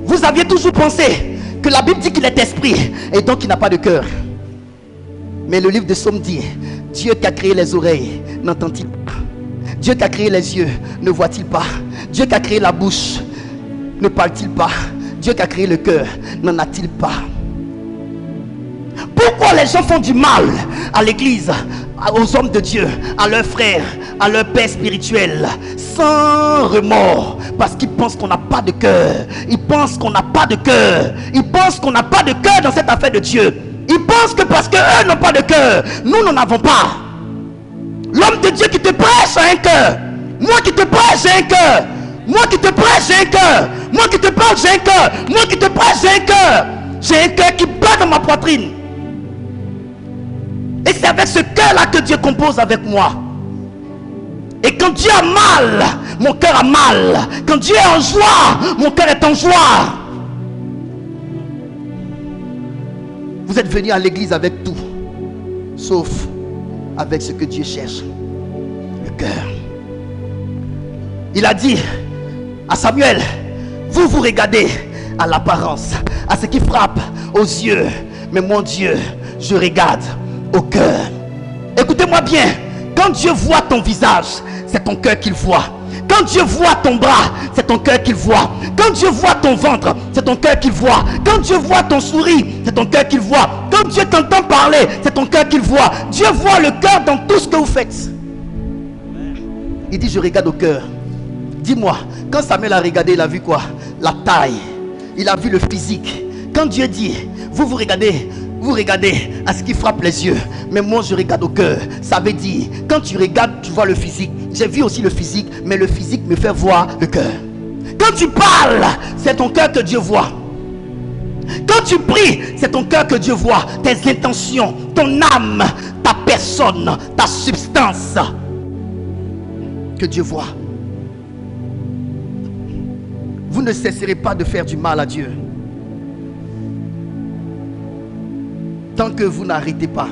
vous aviez toujours pensé que la Bible dit qu'il est esprit et donc il n'a pas de cœur. Mais le livre de Psaume dit, Dieu qui a créé les oreilles, n'entend-il pas? Dieu qui a créé les yeux, ne voit-il pas? Dieu qui a créé la bouche, ne parle-t-il pas? Dieu qui a créé le cœur, n'en a-t-il pas? Pourquoi les gens font du mal à l'église, aux hommes de Dieu, à leurs frères, à leurs pères spirituels, sans remords? Parce qu'ils pensent qu'on n'a pas de cœur. Ils pensent qu'on n'a pas de cœur. Ils pensent qu'on n'a pas de cœur dans cette affaire de Dieu. Ils pensent que parce qu'eux n'ont pas de cœur, nous n'en avons pas. L'homme de Dieu qui te prêche a un cœur. Moi qui te prêche, j'ai un cœur. Moi qui te prêche, j'ai un cœur. Moi qui te parle, j'ai un cœur. Moi qui te prêche, j'ai un cœur. J'ai un cœur qui bat dans ma poitrine. Et c'est avec ce cœur-là que Dieu compose avec moi. Et quand Dieu a mal, mon cœur a mal. Quand Dieu est en joie, mon cœur est en joie. Vous êtes venus à l'église avec tout, sauf avec ce que Dieu cherche, le cœur. Il a dit à Samuel, vous vous regardez à l'apparence, à ce qui frappe aux yeux, mais mon Dieu, je regarde au cœur. Écoutez-moi bien, quand Dieu voit ton visage, c'est ton cœur qu'il voit. Quand Dieu voit ton bras, c'est ton cœur qu'il voit. Quand Dieu voit ton ventre, c'est ton cœur qu'il voit. Quand Dieu voit ton sourire, c'est ton cœur qu'il voit. Quand Dieu t'entend parler, c'est ton cœur qu'il voit. Dieu voit le cœur dans tout ce que vous faites. Il dit, je regarde au cœur. Dis-moi, quand Samuel a regardé, il a vu quoi? La taille, il a vu le physique. Quand Dieu dit, vous regardez à ce qui frappe les yeux, mais moi je regarde au cœur. Ça veut dire, quand tu regardes, tu vois le physique. J'ai vu aussi le physique, mais le physique me fait voir le cœur. Quand tu parles, c'est ton cœur que Dieu voit. Quand tu pries, c'est ton cœur que Dieu voit. Tes intentions, ton âme, ta personne, ta substance que Dieu voit. Vous ne cesserez pas de faire du mal à Dieu tant que vous n'arrêtez pas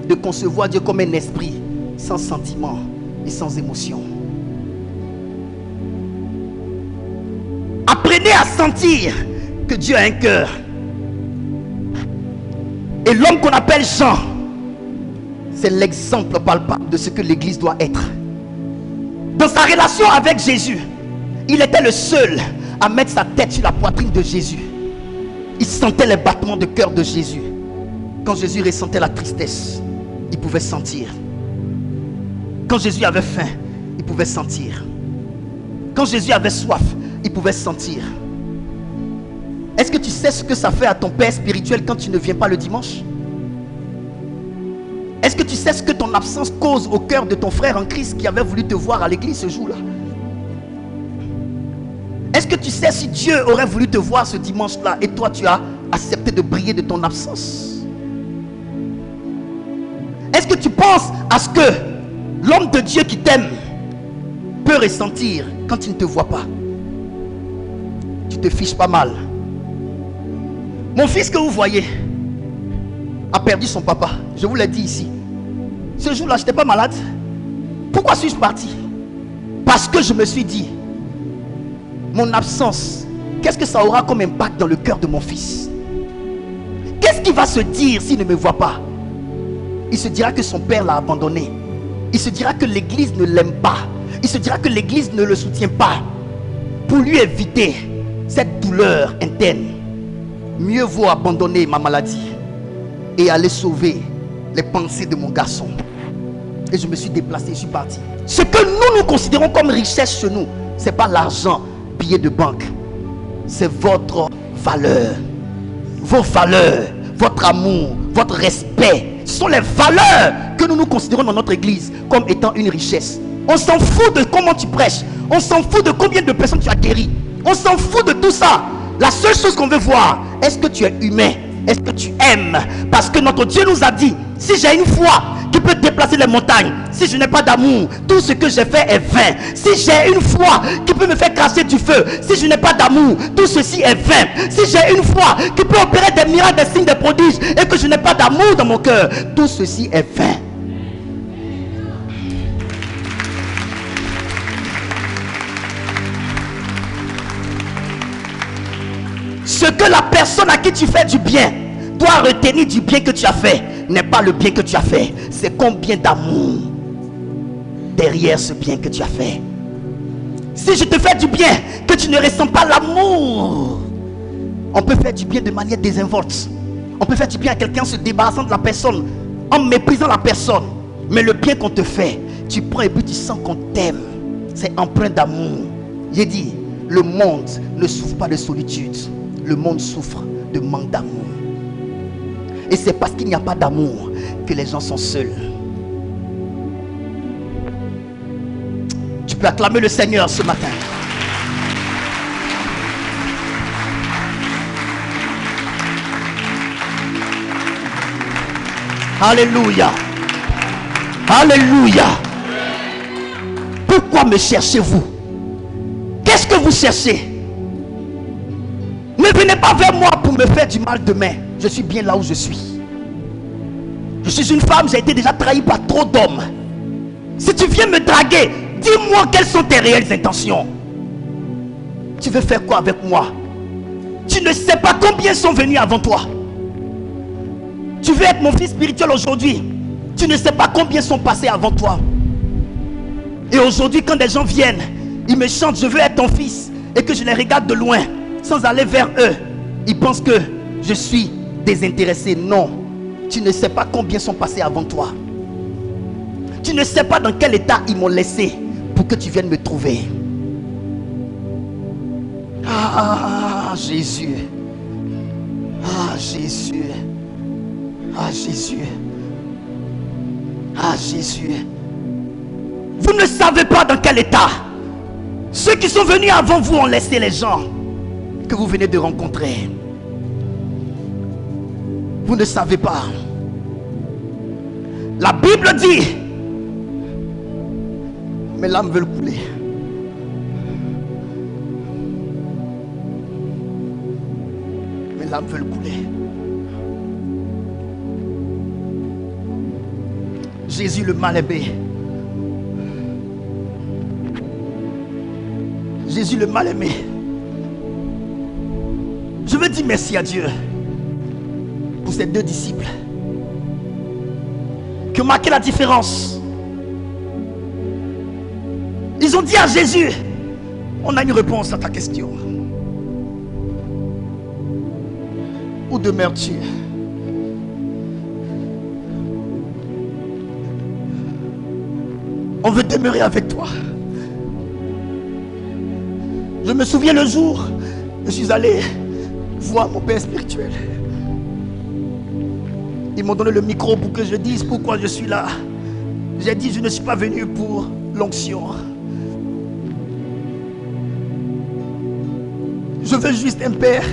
de concevoir Dieu comme un esprit sans sentiment et sans émotion. Apprenez à sentir que Dieu a un cœur. Et l'homme qu'on appelle Jean, c'est l'exemple palpable de ce que l'église doit être. Dans sa relation avec Jésus, il était le seul à mettre sa tête sur la poitrine de Jésus. Il sentait les battements de cœur de Jésus. Quand Jésus ressentait la tristesse, il pouvait sentir. Quand Jésus avait faim, il pouvait sentir. Quand Jésus avait soif, il pouvait sentir. Est-ce que tu sais ce que ça fait à ton père spirituel quand tu ne viens pas le dimanche? Est-ce que tu sais ce que ton absence cause au cœur de ton frère en Christ qui avait voulu te voir à l'église ce jour-là? Est-ce que tu sais si Dieu aurait voulu te voir ce dimanche-là et toi tu as accepté de briller de ton absence? Est-ce que tu penses à ce que l'homme de Dieu qui t'aime peut ressentir quand il ne te voit pas? Tu te fiches pas mal. Mon fils que vous voyez a perdu son papa. Je vous l'ai dit ici. Ce jour-là, je n'étais pas malade. Pourquoi suis-je parti? Parce que je me suis dit, mon absence, qu'est-ce que ça aura comme impact dans le cœur de mon fils? Qu'est-ce qu'il va se dire s'il ne me voit pas? Il se dira que son père l'a abandonné. Il se dira que l'église ne l'aime pas. Il se dira que l'église ne le soutient pas. Pour lui éviter cette douleur interne, mieux vaut abandonner ma maladie et aller sauver les pensées de mon garçon. Et je me suis déplacé, je suis parti. Ce que nous considérons comme richesse chez nous, ce n'est pas l'argent, billet de banque. C'est votre valeur. Vos valeurs, votre amour, votre respect. Ce sont les valeurs que nous considérons dans notre église comme étant une richesse. On s'en fout de comment tu prêches. On s'en fout de combien de personnes tu as guéri. On s'en fout de tout ça. La seule chose qu'on veut voir, est-ce que tu es humain? Est-ce que tu aimes? Parce que notre Dieu nous a dit, si j'ai une foi qui peut déplacer les montagnes, si je n'ai pas d'amour, tout ce que j'ai fait est vain. Si j'ai une foi qui peut me faire cracher du feu, si je n'ai pas d'amour, tout ceci est vain. Si j'ai une foi qui peut opérer des miracles, des signes, des prodiges, et que je n'ai pas d'amour dans mon cœur, tout ceci est vain. Ce que la personne à qui tu fais du bien doit retenir du bien que tu as fait n'est pas le bien que tu as fait, c'est combien d'amour derrière ce bien que tu as fait. Si je te fais du bien, que tu ne ressens pas l'amour, on peut faire du bien de manière désinvolte. On peut faire du bien à quelqu'un en se débarrassant de la personne, en méprisant la personne. Mais le bien qu'on te fait, tu prends et puis tu sens qu'on t'aime. C'est empreint d'amour. J'ai dit, le monde ne souffre pas de solitude. Le monde souffre de manque d'amour. Et c'est parce qu'il n'y a pas d'amour que les gens sont seuls. Tu peux acclamer le Seigneur ce matin. Alléluia. Alléluia. Pourquoi me cherchez-vous? Qu'est-ce que vous cherchez? Ne venez pas vers moi pour me faire du mal demain. Je suis bien là où je suis. Je suis une femme, j'ai été déjà trahi par trop d'hommes. Si tu viens me draguer, dis-moi quelles sont tes réelles intentions. Tu veux faire quoi avec moi? Tu ne sais pas combien sont venus avant toi. Tu veux être mon fils spirituel aujourd'hui. Tu ne sais pas combien sont passés avant toi. Et aujourd'hui, quand des gens viennent, ils me chantent, je veux être ton fils, et que je les regarde de loin, sans aller vers eux, ils pensent que je suis désintéressé. Non, tu ne sais pas combien sont passés avant toi. Tu ne sais pas dans quel état ils m'ont laissé pour que tu viennes me trouver. Ah Jésus. Ah Jésus. Ah Jésus. Ah Jésus. Vous ne savez pas dans quel état ceux qui sont venus avant vous ont laissé les gens que vous venez de rencontrer. Vous ne savez pas. La Bible dit, mes larmes veulent couler. Mes larmes veulent couler. Jésus le mal-aimé. Jésus le mal-aimé. Je veux dire merci à Dieu pour ces deux disciples qui ont marqué la différence. Ils ont dit à Jésus, on a une réponse à ta question. Où demeures-tu? On veut demeurer avec toi. Je me souviens le jour où je suis allé voir mon père spirituel. Ils m'ont donné le micro pour que je dise pourquoi je suis là. J'ai dit, je ne suis pas venu pour l'onction. Je veux juste un père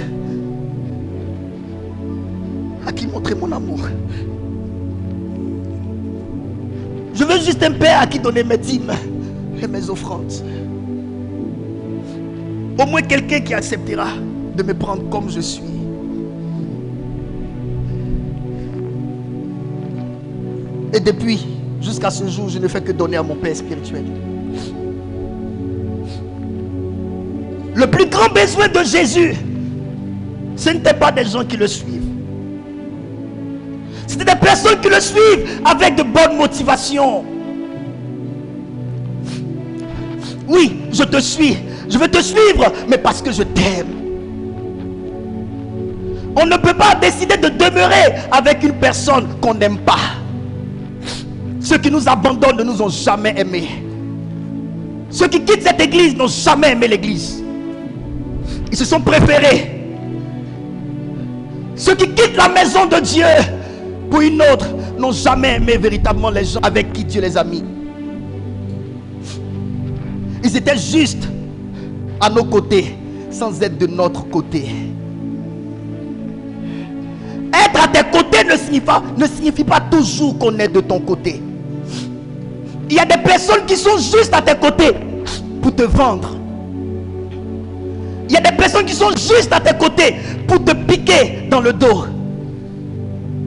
à qui montrer mon amour. Je veux juste un père à qui donner mes dîmes et mes offrandes. Au moins quelqu'un qui acceptera de me prendre comme je suis. Et depuis, jusqu'à ce jour, je ne fais que donner à mon père spirituel. Le plus grand besoin de Jésus, ce n'était pas des gens qui le suivent. C'était des personnes qui le suivent avec de bonnes motivations. Oui, je te suis. Je veux te suivre, mais parce que je t'aime. On ne peut pas décider de demeurer avec une personne qu'on n'aime pas. Ceux qui nous abandonnent ne nous ont jamais aimés. Ceux qui quittent cette église n'ont jamais aimé l'église. Ils se sont préférés. Ceux qui quittent la maison de Dieu pour une autre n'ont jamais aimé véritablement les gens avec qui Dieu les a mis. Ils étaient juste à nos côtés sans être de notre côté. Être à tes côtés ne signifie pas toujours qu'on est de ton côté. Il y a des personnes qui sont juste à tes côtés pour te vendre. Il y a des personnes qui sont juste à tes côtés pour te piquer dans le dos.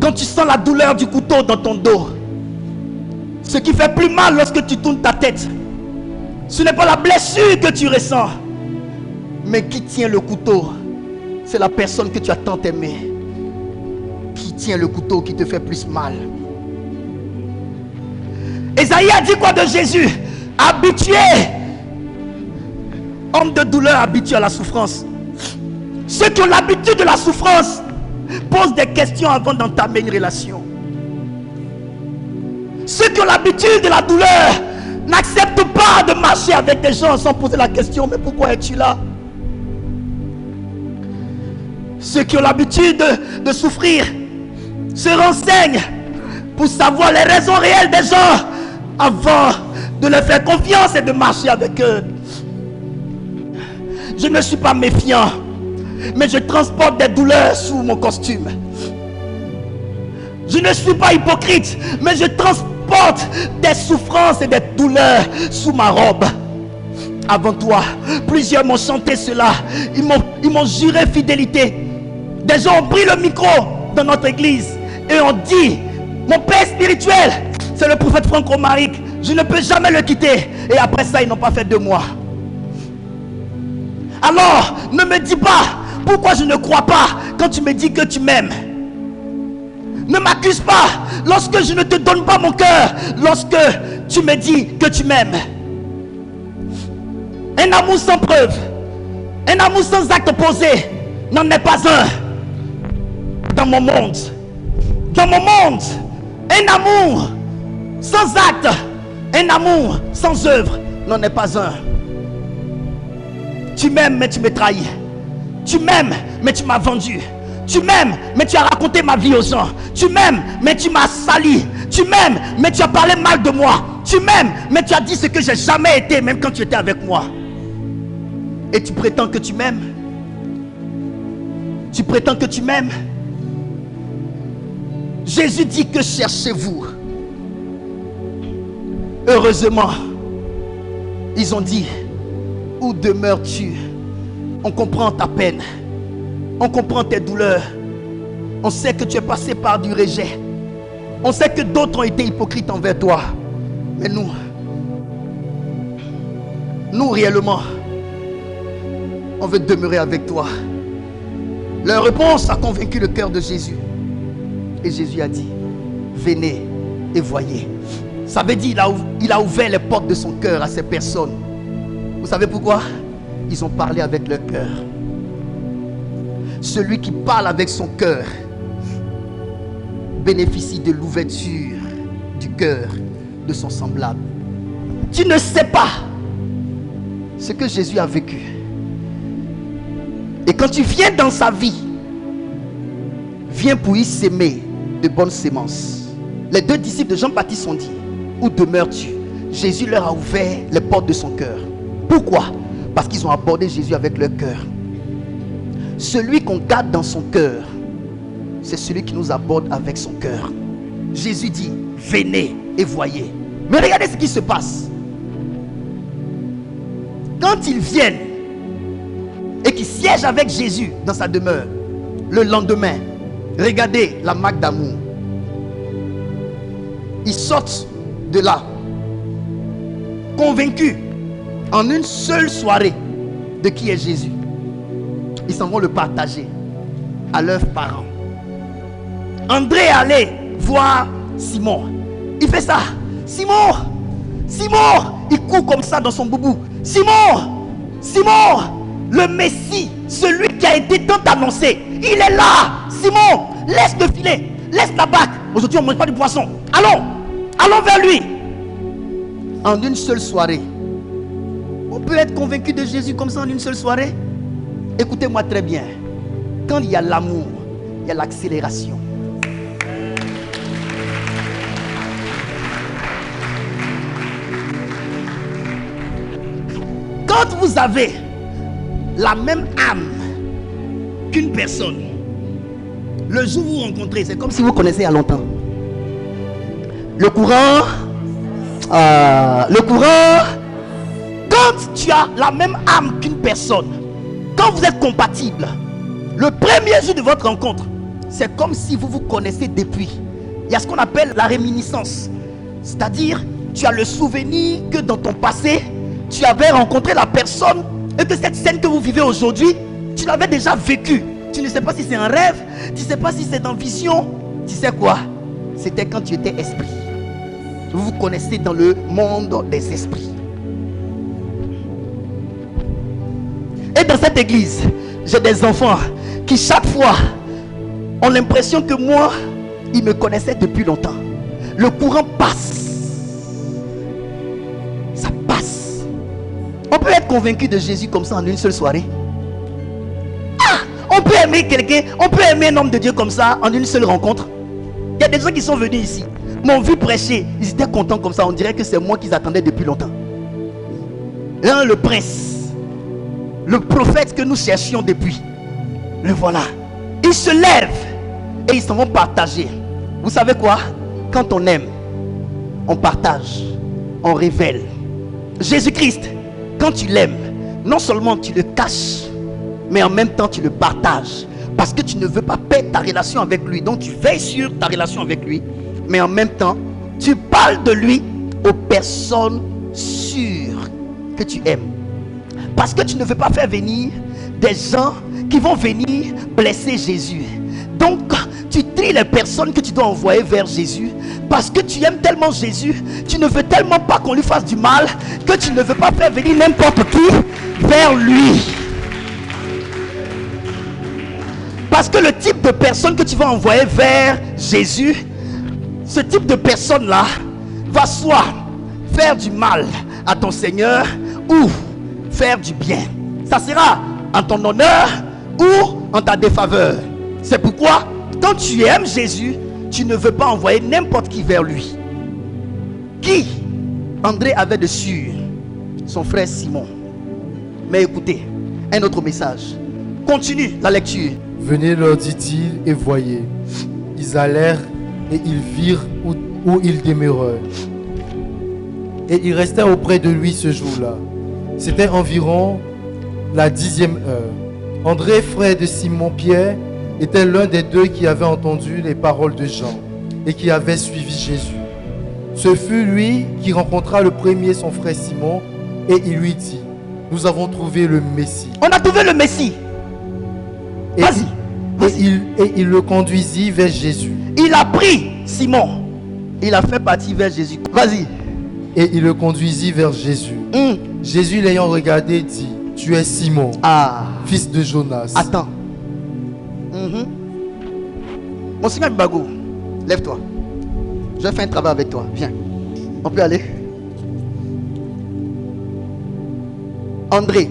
Quand tu sens la douleur du couteau dans ton dos, ce qui fait plus mal lorsque tu tournes ta tête, ce n'est pas la blessure que tu ressens, mais qui tient le couteau, c'est la personne que tu as tant aimée. Qui tient le couteau qui te fait plus mal. Esaïe a dit quoi de Jésus? Habitué, homme de douleur, habitué à la souffrance. Ceux qui ont l'habitude de la souffrance posent des questions avant d'entamer une relation. Ceux qui ont l'habitude de la douleur n'acceptent pas de marcher avec des gens sans poser la question, mais pourquoi es-tu là? Ceux qui ont l'habitude de souffrir se renseignent pour savoir les raisons réelles des gens avant de leur faire confiance et de marcher avec eux. Je ne suis pas méfiant, mais je transporte des douleurs sous mon costume. Je ne suis pas hypocrite, mais je transporte des souffrances et des douleurs sous ma robe. Avant toi, plusieurs m'ont chanté cela. Ils m'ont juré fidélité. Des gens ont pris le micro dans notre église et ont dit, mon père spirituel, c'est le prophète Franck Romaric, je ne peux jamais le quitter. Et après ça, ils n'ont pas fait 2 mois. Alors, ne me dis pas pourquoi je ne crois pas quand tu me dis que tu m'aimes. Ne m'accuse pas lorsque je ne te donne pas mon cœur, lorsque tu me dis que tu m'aimes. Un amour sans preuve, un amour sans acte posé n'en est pas un dans mon monde. Dans mon monde, un amour sans acte, un amour sans œuvre n'en est pas un. Tu m'aimes mais tu me trahis. Tu m'aimes, mais tu m'as vendu. Tu m'aimes, mais tu as raconté ma vie aux gens. Tu m'aimes, mais tu m'as sali. Tu m'aimes, mais tu as parlé mal de moi. Tu m'aimes, mais tu as dit ce que j'ai jamais été, même quand tu étais avec moi. Et tu prétends que tu m'aimes. Tu prétends que tu m'aimes. Jésus dit que cherchez-vous. Heureusement, ils ont dit, où demeures-tu? On comprend ta peine. On comprend tes douleurs. On sait que tu es passé par du rejet. On sait que d'autres ont été hypocrites envers toi. Mais nous réellement, on veut demeurer avec toi. Leur réponse a convaincu le cœur de Jésus. Et Jésus a dit, venez et voyez. Ça veut dire il a ouvert les portes de son cœur à ces personnes. Vous savez pourquoi? Ils ont parlé avec leur cœur. Celui qui parle avec son cœur bénéficie de l'ouverture du cœur de son semblable. Tu ne sais pas ce que Jésus a vécu. Et quand tu viens dans sa vie, viens pour y s'aimer de bonnes semences. Les deux disciples de Jean-Baptiste ont dit, où demeures-tu? Jésus leur a ouvert les portes de son cœur. Pourquoi? Parce qu'ils ont abordé Jésus avec leur cœur. Celui qu'on garde dans son cœur, c'est celui qui nous aborde avec son cœur. Jésus dit, venez et voyez. Mais regardez ce qui se passe. Quand ils viennent et qu'ils siègent avec Jésus dans sa demeure, le lendemain, regardez la marque d'amour. Ils sortent de là, convaincus en une seule soirée de qui est Jésus. Ils s'en vont le partager à leurs parents. André allait voir Simon. Il fait ça. Simon, il court comme ça dans son boubou. Simon, le Messie, celui qui a été tant annoncé, il est là. Simon, laisse le filet, laisse la barque. Aujourd'hui on ne mange pas du poisson. Allons vers lui. En une seule soirée. On peut être convaincu de Jésus comme ça en une seule soirée. Écoutez-moi très bien. Quand il y a l'amour, il y a l'accélération. Quand vous avez la même âme qu'une personne, le jour où vous rencontrez, c'est comme si vous connaissez il y a longtemps. Le courant, quand tu as la même âme qu'une personne, quand vous êtes compatible, le premier jour de votre rencontre, c'est comme si vous vous connaissez depuis. Il y a ce qu'on appelle la réminiscence. C'est-à-dire, tu as le souvenir que dans ton passé, tu avais rencontré la personne et que cette scène que vous vivez aujourd'hui, tu l'avais déjà vécue. Tu ne sais pas si c'est un rêve, tu ne sais pas si c'est dans vision. Tu sais quoi? C'était quand tu étais esprit. Vous vous connaissez dans le monde des esprits. Et dans cette église, j'ai des enfants qui chaque fois ont l'impression que moi, ils me connaissaient depuis longtemps. Le courant passe. Ça passe. On peut être convaincu de Jésus comme ça en une seule soirée. On peut aimer quelqu'un, on peut aimer un homme de Dieu comme ça en une seule rencontre. Il y a des gens qui sont venus ici, m'ont vu prêcher, ils étaient contents comme ça, on dirait que c'est moi qu'ils attendaient depuis longtemps. L'un, le prince, le prophète que nous cherchions depuis, le voilà. Ils se lèvent et ils s'en vont partager. Vous savez quoi? Quand on aime, on partage, on révèle. Jésus-Christ, quand tu l'aimes, non seulement tu le caches, mais en même temps tu le partages. Parce que tu ne veux pas perdre ta relation avec lui. Donc tu veilles sur ta relation avec lui. Mais en même temps, tu parles de lui aux personnes sûres que tu aimes. Parce que tu ne veux pas faire venir des gens qui vont venir blesser Jésus. Donc tu tries les personnes que tu dois envoyer vers Jésus. Parce que tu aimes tellement Jésus, tu ne veux tellement pas qu'on lui fasse du mal, que tu ne veux pas faire venir n'importe qui vers lui. Parce que le type de personne que tu vas envoyer vers Jésus, ce type de personne-là va soit faire du mal à ton Seigneur ou faire du bien. Ça sera en ton honneur ou en ta défaveur. C'est pourquoi, quand tu aimes Jésus, tu ne veux pas envoyer n'importe qui vers lui. Qui André avait de sûr? Son frère Simon. Mais écoutez, un autre message. Continue la lecture. Venez, leur dit-il, et voyez. Ils allèrent et ils virent où il demeurait. Et ils restèrent auprès de lui ce jour-là. C'était environ la 10e heure. André, frère de Simon-Pierre, était l'un des deux qui avait entendu les paroles de Jean et qui avait suivi Jésus. Ce fut lui qui rencontra le premier son frère Simon et il lui dit: nous avons trouvé le Messie. On a trouvé le Messie. Vas-y. Et il le conduisit vers Jésus. Il a pris Simon. Il a fait partie vers Jésus. Vas-y. Et il le conduisit vers Jésus. Jésus l'ayant regardé dit: tu es Simon, fils de Jonas. Attends. Mon Seigneur Bagou, lève-toi. Je vais faire un travail avec toi. Viens. On peut aller. André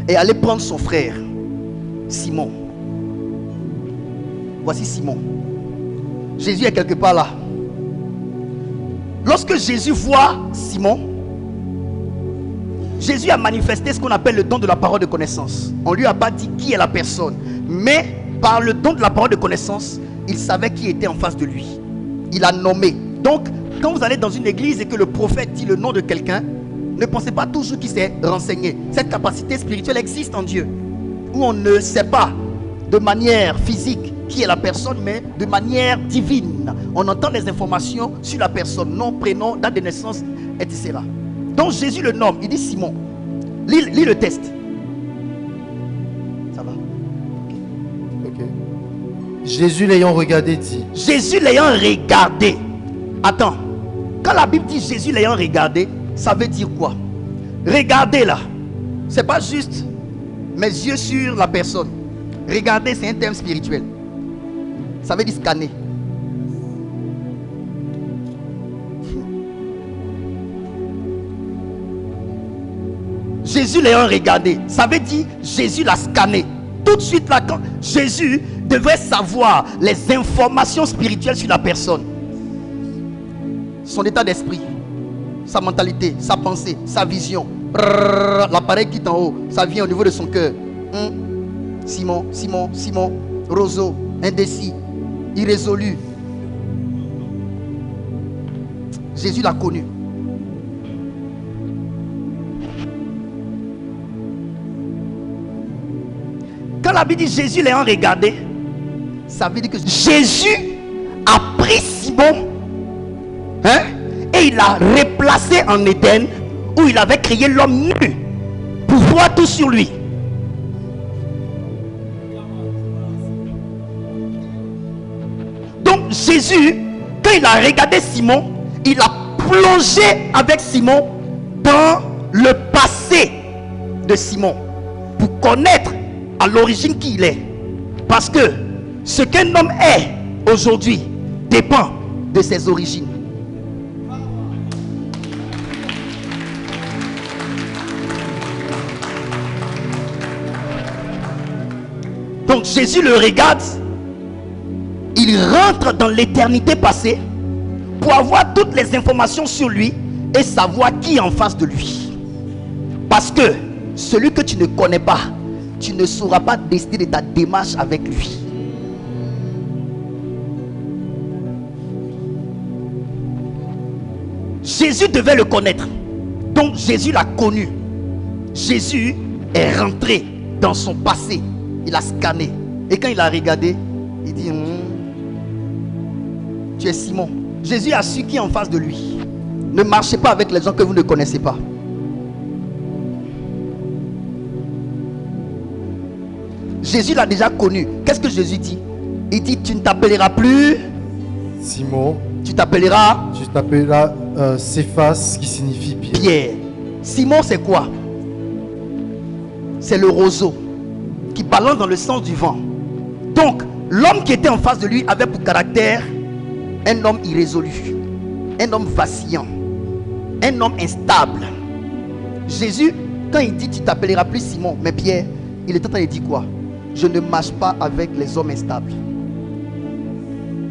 est allé prendre son frère Simon. Voici Simon. Jésus est quelque part là. Lorsque Jésus voit Simon, Jésus a manifesté ce qu'on appelle le don de la parole de connaissance. On ne lui a pas dit qui est la personne, mais par le don de la parole de connaissance, il savait qui était en face de lui. Il a nommé. Donc, quand vous allez dans une église et que le prophète dit le nom de quelqu'un, ne pensez pas toujours qu'il s'est renseigné. Cette capacité spirituelle existe en Dieu, où on ne sait pas de manière physique qui est la personne, mais de manière divine. On entend les informations sur la personne, nom, prénom, date de naissance, etc. Donc Jésus le nomme, il dit Simon. Lis le test. Ça va? Ok. Jésus l'ayant regardé dit. Jésus l'ayant regardé. Attends. Quand la Bible dit Jésus l'ayant regardé, ça veut dire quoi? Regardez là. C'est pas juste mes yeux sur la personne. Regarder, c'est un terme spirituel. Ça veut dire scanner. Jésus l'ayant regardé, ça veut dire Jésus l'a scanné. Tout de suite là, quand Jésus devait savoir les informations spirituelles sur la personne, son état d'esprit, sa mentalité, sa pensée, sa vision. L'appareil qui est en haut, ça vient au niveau de son cœur. Simon, roseau, indécis, irrésolu. Jésus l'a connu. Quand la Bible dit Jésus l'ayant regardé, ça veut dire que Jésus a pris Simon, et il l'a replacé en Éden, où il avait créé l'homme nu pour voir tout sur lui. Donc Jésus, quand il a regardé Simon, il a plongé avec Simon dans le passé de Simon pour connaître à l'origine qui il est. Parce que ce qu'un homme est aujourd'hui dépend de ses origines. Donc Jésus le regarde, il rentre dans l'éternité passée pour avoir toutes les informations sur lui et savoir qui est en face de lui. Parce que celui que tu ne connais pas, tu ne sauras pas décider de ta démarche avec lui. Jésus devait le connaître. Donc Jésus l'a connu. Jésus est rentré dans son passé. Il a scanné. Et quand il a regardé, il dit tu es Simon. Jésus a su qui est en face de lui. Ne marchez pas avec les gens que vous ne connaissez pas. Jésus l'a déjà connu. Qu'est-ce que Jésus dit? Il dit tu ne t'appelleras plus Simon. Tu t'appelleras Céphas, qui signifie Pierre. Pierre. Simon, c'est quoi? C'est le roseau qui balance dans le sens du vent. Donc l'homme qui était en face de lui avait pour caractère un homme irrésolu, un homme vacillant, un homme instable. Jésus, quand il dit tu t'appelleras plus Simon mais Pierre, il est en train de dire quoi? Je ne marche pas avec les hommes instables.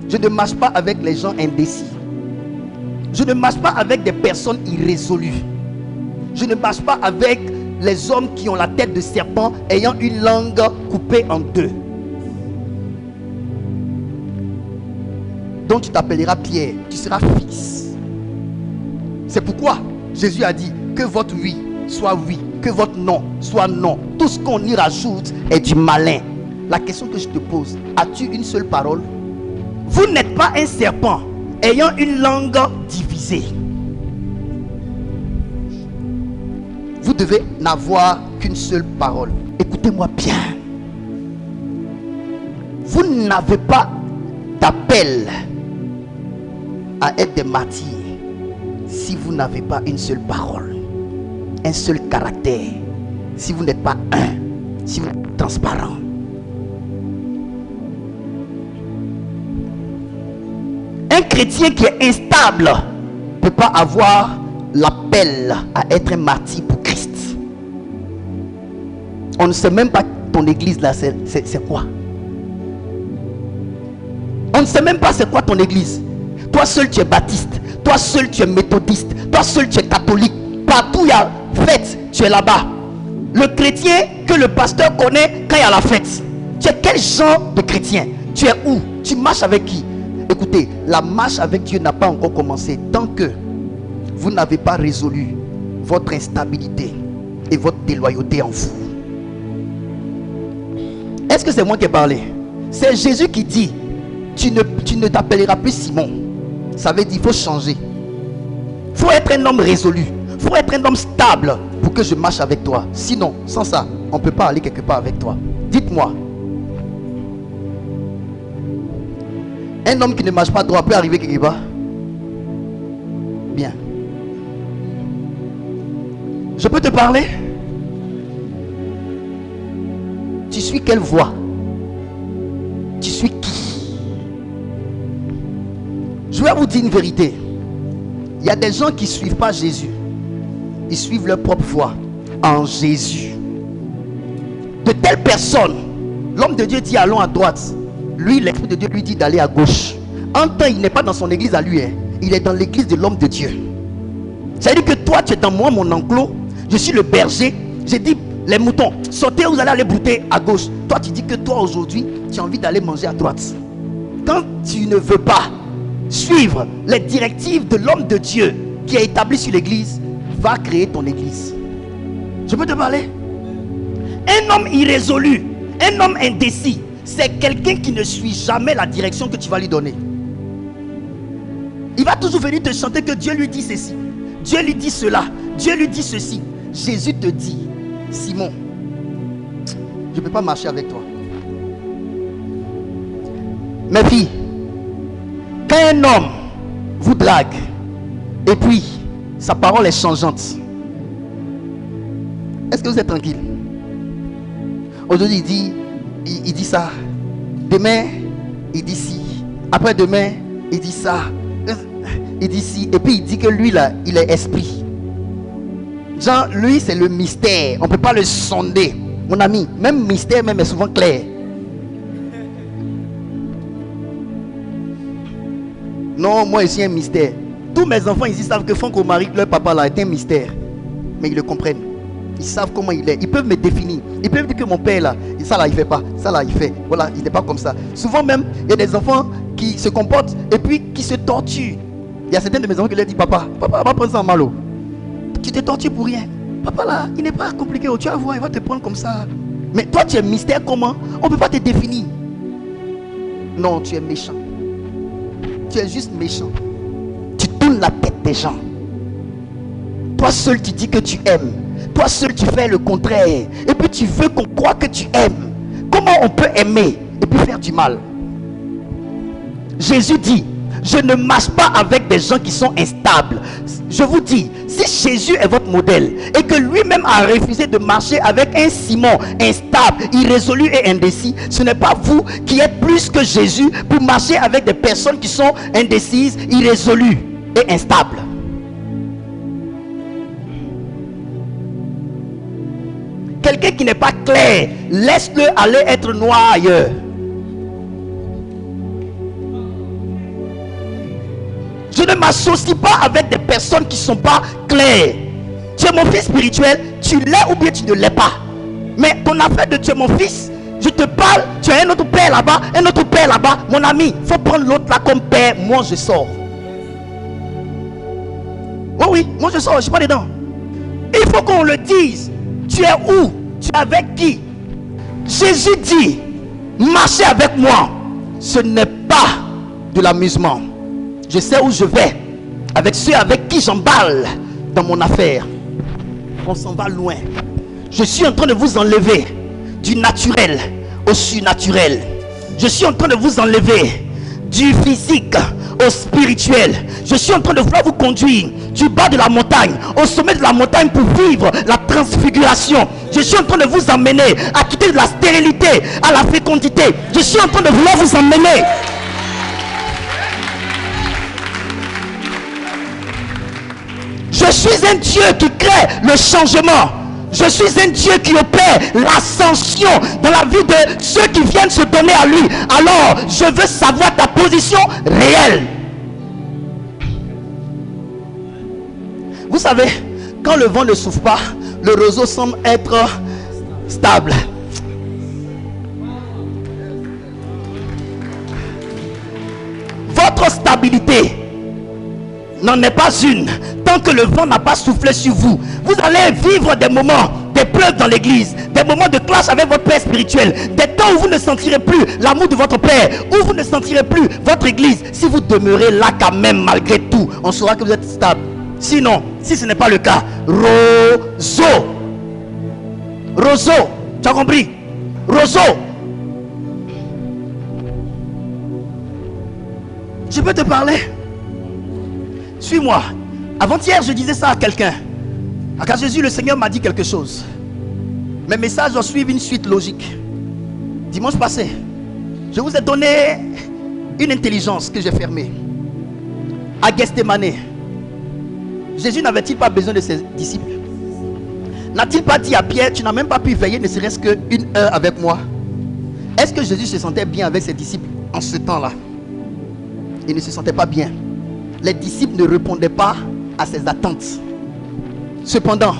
Je ne marche pas avec les gens indécis. Je ne marche pas avec des personnes irrésolues. Je ne marche pas avec les hommes qui ont la tête de serpent, ayant une langue coupée en deux. Donc tu t'appelleras Pierre, tu seras fils. C'est pourquoi Jésus a dit que votre oui soit oui, que votre non soit non. Tout ce qu'on y rajoute est du malin. La question que je te pose, as-tu une seule parole? Vous n'êtes pas un serpent ayant une langue divisée. Vous devez n'avoir qu'une seule parole. Écoutez-moi bien. Vous n'avez pas d'appel à être des martyrs si vous n'avez pas une seule parole, un seul caractère, si vous n'êtes pas un, si vous êtes transparent. Un chrétien qui est instable ne peut pas avoir l'appel à être un martyr pour Christ. On ne sait même pas ton église là, c'est quoi. On ne sait même pas c'est quoi ton église. Toi seul tu es baptiste, toi seul tu es méthodiste, toi seul tu es catholique. Partout il y a fête, tu es là-bas. Le chrétien que le pasteur connaît quand il y a la fête. Tu es quel genre de chrétien? Tu es où? Tu marches avec qui? Écoutez, la marche avec Dieu n'a pas encore commencé tant que vous n'avez pas résolu votre instabilité et votre déloyauté en vous. Est-ce que c'est moi qui ai parlé? C'est Jésus qui dit tu ne t'appelleras plus Simon. Ça veut dire qu'il faut changer. Il faut être un homme résolu. Il faut être un homme stable pour que je marche avec toi. Sinon, sans ça, on ne peut pas aller quelque part avec toi. Dites-moi. Un homme qui ne marche pas droit peut arriver quelque part? Bien. Je peux te parler? Tu suis quelle voie? Tu suis qui? Je vais vous dire une vérité. Il y a des gens qui ne suivent pas Jésus. Ils suivent leur propre foi en Jésus. De telles personnes, l'homme de Dieu dit allons à droite. Lui, l'Esprit de Dieu lui dit d'aller à gauche. En temps, il n'est pas dans son église à lui. Il est dans l'église de l'homme de Dieu. C'est-à-dire que toi, tu es dans moi, mon enclos. Je suis le berger. J'ai dit, les moutons, sortez, vous allez aller brouter à gauche. Toi, tu dis que toi, aujourd'hui, tu as envie d'aller manger à droite. Quand tu ne veux pas suivre les directives de l'homme de Dieu qui est établi sur l'église, va créer ton église. Je peux te parler? Un homme irrésolu, un homme indécis, c'est quelqu'un qui ne suit jamais la direction que tu vas lui donner. Il va toujours venir te chanter que Dieu lui dit ceci, Dieu lui dit cela, Dieu lui dit ceci. Jésus te dit, Simon, je ne peux pas marcher avec toi. Mes filles, quand un homme vous drague et puis sa parole est changeante, est-ce que vous êtes tranquille? Aujourd'hui il dit ça, demain il dit ci, après-demain il dit ça, il dit ci, et puis il dit que lui là il est esprit. Genre lui c'est le mystère, on ne peut pas le sonder. Mon ami, même mystère même est souvent clair. Non, moi je suis un mystère. Tous mes enfants ici savent que Franck Omari, leur papa là, est un mystère. Mais ils le comprennent. Ils savent comment il est. Ils peuvent me définir. Ils peuvent dire que mon père là, ça là il fait pas. Ça là il fait. Voilà, il n'est pas comme ça. Souvent même, il y a des enfants qui se comportent et puis qui se torturent. Il y a certains de mes enfants qui leur disent, papa, va prendre ça en malo. Tu te tortures pour rien. Papa là, il n'est pas compliqué. Tu vas voir, il va te prendre comme ça. Mais toi tu es mystère comment? On ne peut pas te définir. Non, tu es méchant. Tu es juste méchant. Tu tournes la tête des gens. Toi seul tu dis que tu aimes. Toi seul tu fais le contraire. Et puis tu veux qu'on croie que tu aimes. Comment on peut aimer et puis faire du mal? Jésus dit, je ne marche pas avec des gens qui sont instables. Je vous dis, si Jésus est votre modèle et que lui-même a refusé de marcher avec un Simon instable, irrésolu et indécis, ce n'est pas vous qui êtes plus que Jésus pour marcher avec des personnes qui sont indécises, irrésolues et instables. Quelqu'un qui n'est pas clair, laisse-le aller être noir ailleurs. Je ne m'associe pas avec des personnes qui ne sont pas claires. Tu es mon fils spirituel, tu l'es ou bien tu ne l'es pas. Mais ton affaire de tu es mon fils, je te parle, tu as un autre père là-bas, un autre père là-bas. Mon ami, il faut prendre l'autre là comme père. Moi je sors. Oh oui, moi je sors, je ne suis pas dedans. Il faut qu'on le dise. Tu es où? Tu es avec qui? Jésus dit, marchez avec moi. Ce n'est pas de l'amusement. Je sais où je vais. Avec ceux avec qui j'emballe dans mon affaire. On s'en va loin. Je suis en train de vous enlever du naturel au surnaturel. Je suis en train de vous enlever du physique au spirituel. Je suis en train de vouloir vous conduire du bas de la montagne au sommet de la montagne pour vivre la transfiguration. Je suis en train de vous emmener à quitter de la stérilité à la fécondité. Je suis en train de vouloir vous emmener. Je suis un Dieu qui crée le changement. Je suis un Dieu qui opère l'ascension dans la vie de ceux qui viennent se donner à lui. Alors, je veux savoir ta position réelle. Vous savez, quand le vent ne souffle pas, le roseau semble être stable. Votre stabilité n'en est pas une tant que le vent n'a pas soufflé sur vous. Vous allez vivre des moments d'épreuve dans l'église, des moments de clash avec votre père spirituel, des temps où vous ne sentirez plus l'amour de votre père, où vous ne sentirez plus votre église. Si vous demeurez là quand même malgré tout, on saura que vous êtes stable. Sinon, si ce n'est pas le cas, roseau, tu as compris? Roseau. Je peux te parler? Suis-moi. Avant-hier, je disais ça à quelqu'un. Car Jésus, le Seigneur, m'a dit quelque chose. Mes messages ont suivi une suite logique. Dimanche passé, je vous ai donné une intelligence que j'ai fermée. À Gethsémane, Jésus n'avait-il pas besoin de ses disciples? N'a-t-il pas dit à Pierre, tu n'as même pas pu veiller ne serait-ce qu'une heure avec moi? Est-ce que Jésus se sentait bien avec ses disciples en ce temps-là? Il ne se sentait pas bien. Les disciples ne répondaient pas à ses attentes. Cependant,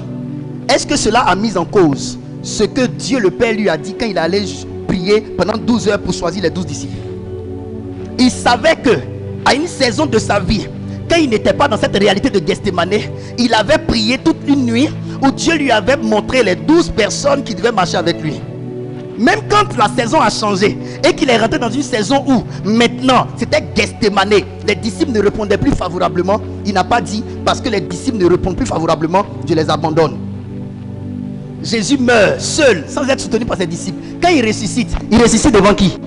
est-ce que cela a mis en cause ce que Dieu le Père lui a dit quand il allait prier pendant 12 heures pour choisir les 12 disciples? Il savait que à une saison de sa vie, quand il n'était pas dans cette réalité de Gethsémane, il avait prié toute une nuit où Dieu lui avait montré les 12 personnes qui devaient marcher avec lui. Même quand la saison a changé et qu'il est rentré dans une saison où maintenant c'était Gethsémane, les disciples ne répondaient plus favorablement, il n'a pas dit parce que les disciples ne répondent plus favorablement, je les abandonne. Jésus meurt seul sans être soutenu par ses disciples. Quand il ressuscite devant qui?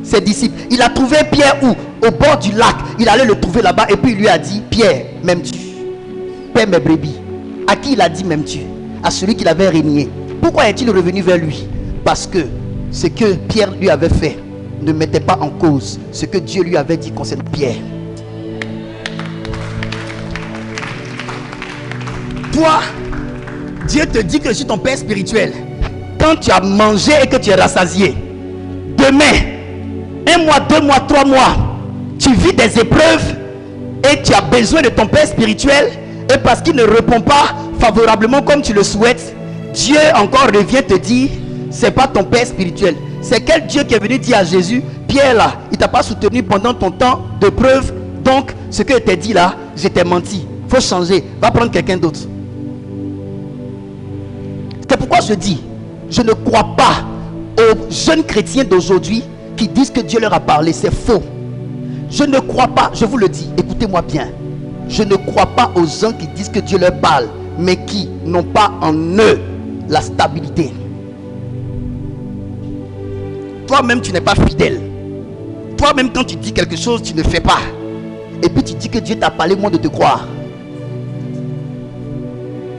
Ses disciples. Il a trouvé Pierre où? Au bord du lac. Il allait le trouver là-bas et puis il lui a dit, Pierre, m'aimes-tu? Paie mes brebis. À qui il a dit m'aimes-tu? À celui qu'il avait régné. Pourquoi est-il revenu vers lui? Parce que ce que Pierre lui avait fait ne mettait pas en cause ce que Dieu lui avait dit concernant Pierre. Toi, Dieu te dit que je suis ton père spirituel. Quand tu as mangé et que tu es rassasié, demain, 1 mois, 2 mois, 3 mois, tu vis des épreuves et tu as besoin de ton père spirituel, et parce qu'il ne répond pas favorablement comme tu le souhaites, Dieu encore revient te dire, c'est pas ton père spirituel. C'est quel Dieu qui est venu dire à Jésus, Pierre là, il t'a pas soutenu pendant ton temps de preuve, donc ce que je t'ai dit là, je t'ai menti. Faut changer, va prendre quelqu'un d'autre. C'est pourquoi je dis, je ne crois pas aux jeunes chrétiens d'aujourd'hui qui disent que Dieu leur a parlé, c'est faux. Je ne crois pas, je vous le dis, écoutez-moi bien, je ne crois pas aux gens qui disent que Dieu leur parle, mais qui n'ont pas en eux la stabilité. Toi-même, tu n'es pas fidèle. Toi-même, quand tu dis quelque chose, tu ne fais pas. Et puis tu dis que Dieu t'a parlé, moins de te croire.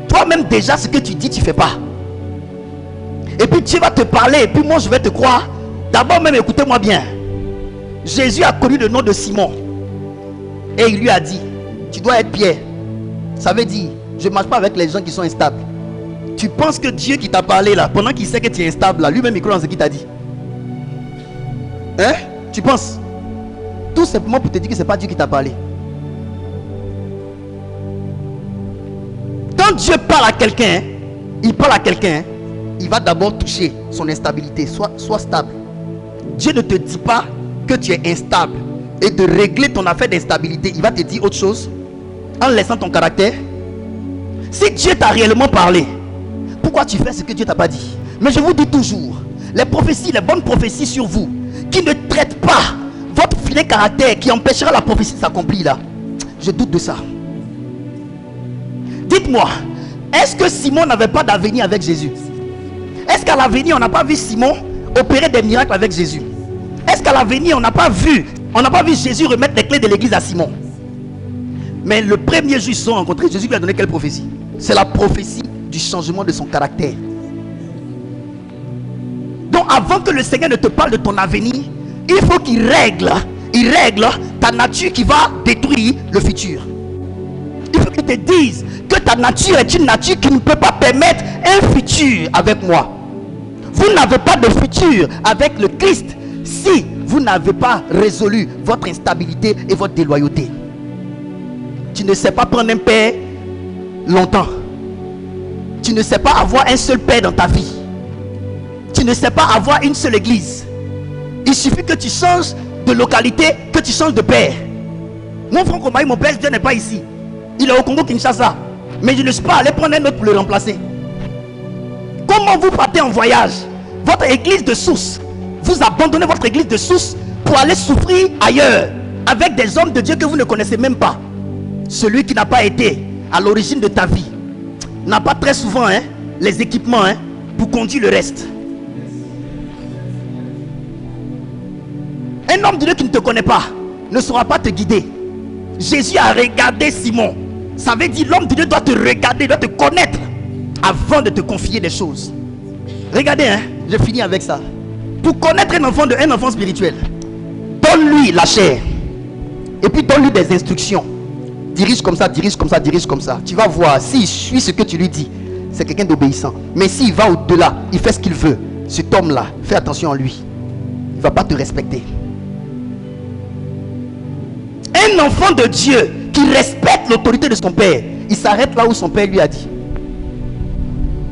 Toi-même, déjà, ce que tu dis, tu ne fais pas. Et puis Dieu va te parler, et puis moi, je vais te croire. D'abord même, écoutez-moi bien. Jésus a connu le nom de Simon. Et il lui a dit, tu dois être Pierre. Ça veut dire, je ne marche pas avec les gens qui sont instables. Tu penses que Dieu qui t'a parlé là, pendant qu'il sait que tu es instable là, lui-même il croit dans ce qu'il t'a dit? Hein? Tu penses? Tout simplement pour te dire que c'est pas Dieu qui t'a parlé. Quand Dieu parle à quelqu'un, il parle à quelqu'un, il va d'abord toucher son instabilité. Sois stable. Dieu ne te dit pas que tu es instable et de régler ton affaire d'instabilité. Il va te dire autre chose en laissant ton caractère. Si Dieu t'a réellement parlé, pourquoi tu fais ce que Dieu t'a pas dit? Mais je vous dis toujours, les prophéties, les bonnes prophéties sur vous, qui ne traitent pas votre filet caractère, qui empêchera la prophétie de s'accomplir là, je doute de ça. Dites-moi, est-ce que Simon n'avait pas d'avenir avec Jésus? Est-ce qu'à l'avenir on n'a pas vu Simon opérer des miracles avec Jésus? Est-ce qu'à l'avenir on n'a pas vu Jésus remettre les clés de l'église à Simon? Mais le premier jour ils se sont rencontrés, Jésus lui a donné quelle prophétie? C'est la prophétie du changement de son caractère. Donc avant que le Seigneur ne te parle de ton avenir, il faut qu'il règle ta nature qui va détruire le futur. Il faut qu'il te dise que ta nature est une nature qui ne peut pas permettre un futur avec moi. Vous n'avez pas de futur avec le Christ si vous n'avez pas résolu votre instabilité et votre déloyauté. Tu ne sais pas prendre un père longtemps. Tu ne sais pas avoir un seul père dans ta vie. Tu ne sais pas avoir une seule église. Il suffit que tu changes de localité, que tu changes de père. Mon frère Komaï, mon père Dieu n'est pas ici. Il est au Congo Kinshasa. Mais je ne suis pas allé prendre un autre pour le remplacer. Comment vous partez en voyage, votre église de source, vous abandonnez votre église de source pour aller souffrir ailleurs avec des hommes de Dieu que vous ne connaissez même pas? Celui qui n'a pas été à l'origine de ta vie n'a pas très souvent les équipements pour conduire le reste. Un homme de Dieu qui ne te connaît pas ne saura pas te guider. Jésus a regardé Simon. Ça veut dire l'homme de Dieu doit te regarder, doit te connaître avant de te confier des choses. Regardez, je finis avec ça. Pour connaître un enfant spirituel, donne-lui la chair et puis donne-lui des instructions. Dirige comme ça, dirige comme ça, dirige comme ça. Tu vas voir, s'il suit ce que tu lui dis, c'est quelqu'un d'obéissant. Mais s'il va au-delà, il fait ce qu'il veut, cet homme-là, fais attention à lui. Il ne va pas te respecter. Un enfant de Dieu qui respecte l'autorité de son père, il s'arrête là où son père lui a dit.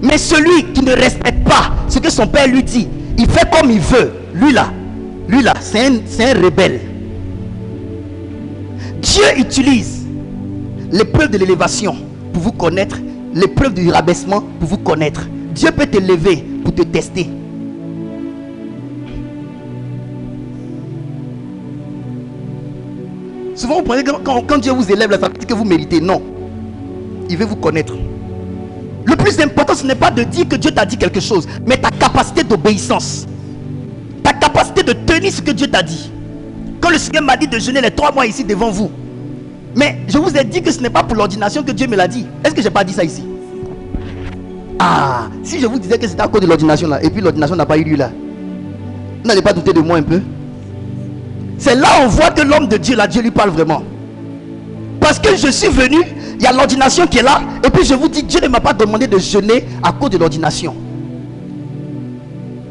Mais celui qui ne respecte pas ce que son père lui dit, il fait comme il veut. Lui là, c'est un rebelle. Dieu utilise l'épreuve de l'élévation pour vous connaître, l'épreuve du rabaissement pour vous connaître. Dieu peut te lever pour te tester. Souvent vous pensez que quand Dieu vous élève, ça veut dire que vous méritez. Non. Il veut vous connaître. Le plus important, ce n'est pas de dire que Dieu t'a dit quelque chose, mais ta capacité d'obéissance. Ta capacité de tenir ce que Dieu t'a dit. Quand le Seigneur m'a dit de jeûner les 3 mois ici devant vous, mais je vous ai dit que ce n'est pas pour l'ordination que Dieu me l'a dit. Est-ce que je n'ai pas dit ça ici? Ah, si je vous disais que c'était à cause de l'ordination là, et puis l'ordination n'a pas eu lieu là, vous n'allez pas douter de moi un peu? C'est là on voit que l'homme de Dieu là, Dieu lui parle vraiment. Parce que je suis venu, il y a l'ordination qui est là, et puis je vous dis, Dieu ne m'a pas demandé de jeûner à cause de l'ordination.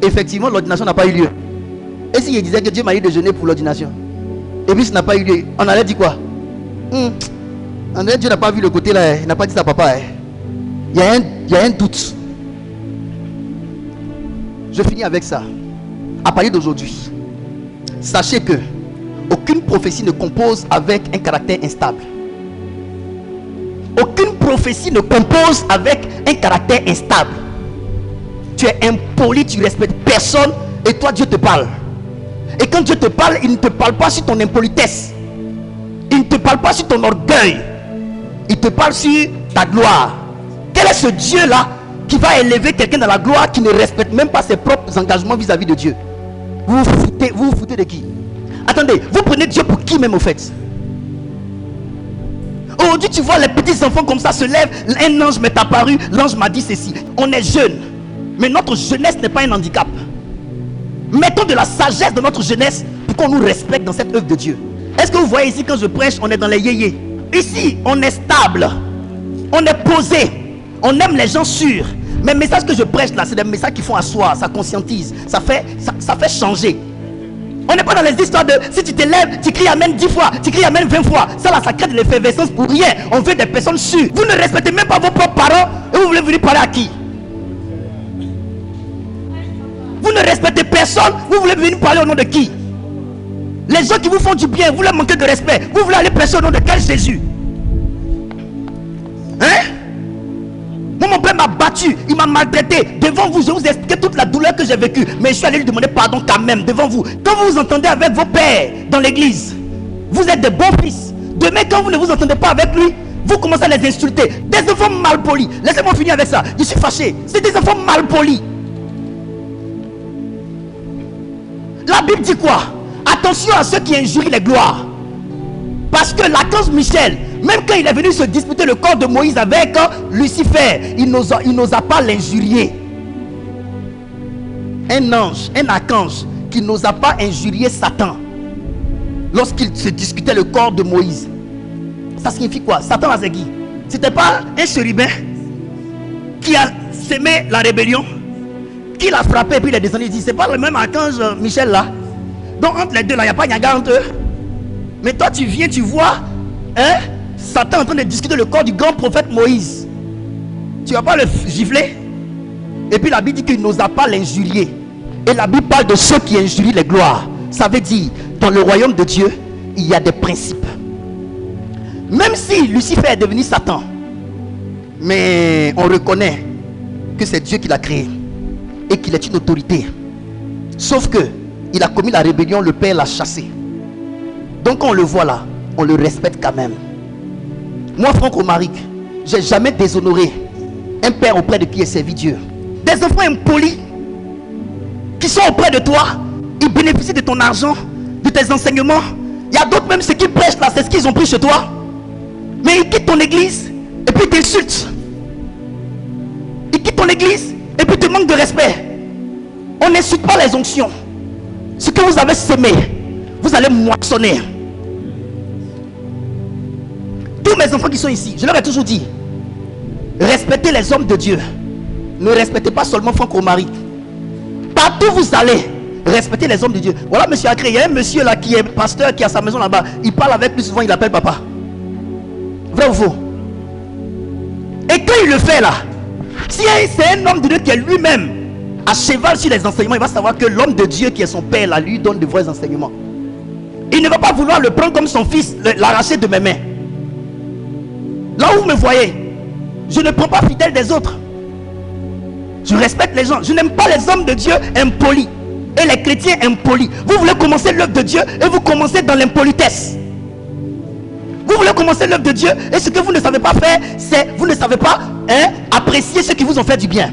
Effectivement, l'ordination n'a pas eu lieu. Et si je disais que Dieu m'a dit de jeûner pour l'ordination, et puis ça n'a pas eu lieu, on allait dire quoi? Dieu n'a pas vu le côté là, il n'a pas dit ça à papa. Il y a un doute. Je finis avec ça. À partir d'aujourd'hui, sachez que aucune prophétie ne compose avec un caractère instable. Aucune prophétie ne compose avec un caractère instable. Tu es impoli, tu respectes personne, et toi Dieu te parle. Et quand Dieu te parle, il ne te parle pas sur ton impolitesse. Il ne te parle pas sur ton orgueil. Il te parle sur ta gloire. Quel est ce Dieu là qui va élever quelqu'un dans la gloire, qui ne respecte même pas ses propres engagements vis-à-vis de Dieu? Vous vous foutez de qui? Attendez, vous prenez Dieu pour qui même au fait? Aujourd'hui tu vois les petits enfants comme ça se lèvent. Un ange m'est apparu, l'ange m'a dit ceci. On est jeune, mais notre jeunesse n'est pas un handicap. Mettons de la sagesse dans notre jeunesse pour qu'on nous respecte dans cette œuvre de Dieu. Est-ce que vous voyez ici, quand je prêche, on est dans les yéyés? Ici on est stable, on est posé, on aime les gens sûrs. Mais le message que je prêche là, c'est des messages qui font asseoir, ça conscientise, ça fait changer. On n'est pas dans les histoires de si tu te lèves, tu cries Amen 10 fois, tu cries Amen 20 fois. Ça là, ça crée de l'effervescence pour rien. On veut des personnes sûres. Vous ne respectez même pas vos propres parents et vous voulez venir parler à qui? Vous ne respectez personne, vous voulez venir parler au nom de qui? Les gens qui vous font du bien, vous leur manquez de respect. Vous voulez aller prêcher au nom de quel Jésus? Hein? Moi, mon père m'a battu, il m'a maltraité. Devant vous, je vous ai expliqué toute la douleur que j'ai vécue. Mais je suis allé lui demander pardon quand même, devant vous. Quand vous vous entendez avec vos pères dans l'église, vous êtes des bons fils. Demain, quand vous ne vous entendez pas avec lui, vous commencez à les insulter. Des enfants mal polis. Laissez-moi finir avec ça. Je suis fâché. C'est des enfants mal polis. La Bible dit quoi? Attention à ceux qui injurient les gloires. Parce que l'archange Michel, même quand il est venu se disputer le corps de Moïse avec Lucifer, il n'osa pas l'injurier. Un ange, un archange qui n'osa pas injurier Satan lorsqu'il se disputait le corps de Moïse. Ça signifie quoi? Satan a qui? C'était pas un chérubin qui a sémé la rébellion, qui l'a frappé et puis il est descendu. Il dit c'est pas le même archange Michel là. Donc entre les deux là, il n'y a pas de entre eux. Mais toi tu viens, tu vois Satan en train de discuter le corps du grand prophète Moïse. Tu vas pas le gifler? Et puis la Bible dit qu'il n'osa pas l'injurier. Et la Bible parle de ceux qui injurient les gloires. Ça veut dire, dans le royaume de Dieu, il y a des principes. Même si Lucifer est devenu Satan, mais on reconnaît que c'est Dieu qui l'a créé et qu'il est une autorité. Sauf que il a commis la rébellion, le Père l'a chassé. Donc quand on le voit là, on le respecte quand même. Moi, Franck Romaric, j'ai jamais déshonoré un père auprès de qui est servi Dieu. Des enfants impolis qui sont auprès de toi, ils bénéficient de ton argent, de tes enseignements. Il y a d'autres même, ceux qui prêchent là, c'est ce qu'ils ont pris chez toi. Mais ils quittent ton église et puis t'insultent. Ils quittent ton église et puis te manquent de respect. On n'insulte pas les onctions. Ce que vous avez semé, vous allez moissonner. Tous mes enfants qui sont ici, je leur ai toujours dit, respectez les hommes de Dieu. Ne respectez pas seulement Franck Romaric. Partout où vous allez, respectez les hommes de Dieu. Voilà monsieur Acré, il y a un monsieur là qui est pasteur, qui a sa maison là-bas. Il parle avec lui souvent, il l'appelle papa. Vrai ou faux? Et quand il le fait là, si c'est un homme de Dieu qui est lui-même à cheval sur les enseignements, il va savoir que l'homme de Dieu qui est son père là, lui donne de vrais enseignements. Il ne va pas vouloir le prendre comme son fils, l'arracher de mes mains. Là où vous me voyez, je ne prends pas fidèle des autres. Je respecte les gens. Je n'aime pas les hommes de Dieu impolis et les chrétiens impolis. Vous voulez commencer l'œuvre de Dieu et vous commencez dans l'impolitesse. Vous voulez commencer l'œuvre de Dieu et ce que vous ne savez pas faire, c'est vous ne savez pas apprécier ceux qui vous ont fait du bien.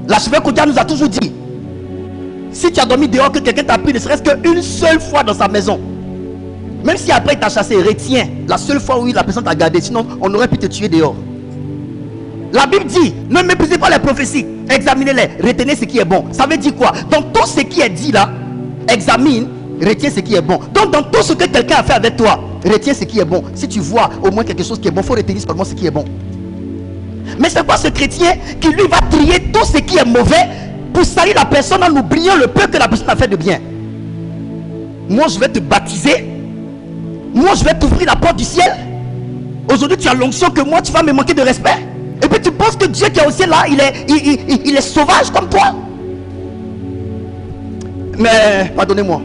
L'archevêque Kodia nous a toujours dit, si tu as dormi dehors, que quelqu'un t'a pris ne serait-ce qu'une seule fois dans sa maison, même si après il t'a chassé, retiens la seule fois où la personne t'a gardé, sinon on aurait pu te tuer dehors. La Bible dit, ne méprisez pas les prophéties, examinez-les, retenez ce qui est bon. Ça veut dire quoi? Dans tout ce qui est dit là, examine, retiens ce qui est bon. Donc dans tout ce que quelqu'un a fait avec toi, retiens ce qui est bon. Si tu vois au moins quelque chose qui est bon, il faut retenir seulement ce qui est bon. Mais c'est pas ce chrétien qui lui va trier tout ce qui est mauvais pour salir la personne en oubliant le peu que la personne a fait de bien. Moi je vais te baptiser. Moi je vais t'ouvrir la porte du ciel. Aujourd'hui tu as l'onction que moi tu vas me manquer de respect. Et puis tu penses que Dieu qui est au ciel là, il est sauvage comme toi. Mais pardonnez-moi,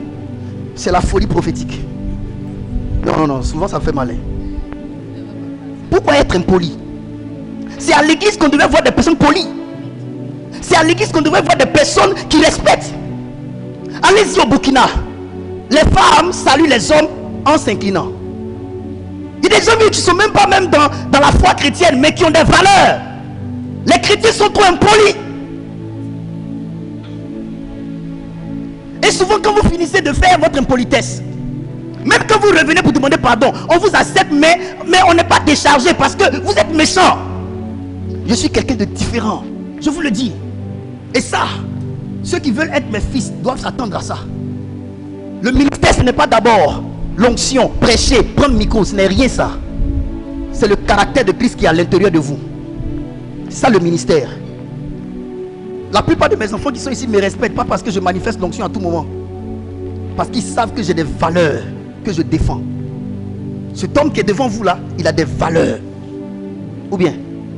c'est la folie prophétique. Non, souvent ça fait mal. Pourquoi être impoli? C'est à l'église qu'on devait voir des personnes polies. C'est à l'église qu'on devrait voir des personnes qui respectent. Allez-y au Burkina. Les femmes saluent les hommes en s'inclinant. Il y a des hommes qui ne sont même pas dans la foi chrétienne, mais qui ont des valeurs. Les chrétiens sont trop impolis. Et souvent quand vous finissez de faire votre impolitesse, même quand vous revenez pour demander pardon, on vous accepte, mais on n'est pas déchargé parce que vous êtes méchant. Je suis quelqu'un de différent, je vous le dis. Et ça, ceux qui veulent être mes fils doivent s'attendre à ça. Le ministère, ce n'est pas d'abord l'onction, prêcher, prendre le micro, ce n'est rien ça. C'est le caractère de Christ qui est à l'intérieur de vous. C'est ça le ministère. La plupart de mes enfants qui sont ici me respectent, pas parce que je manifeste l'onction à tout moment, parce qu'ils savent que j'ai des valeurs que je défends. Cet homme qui est devant vous là, il a des valeurs. Ou bien,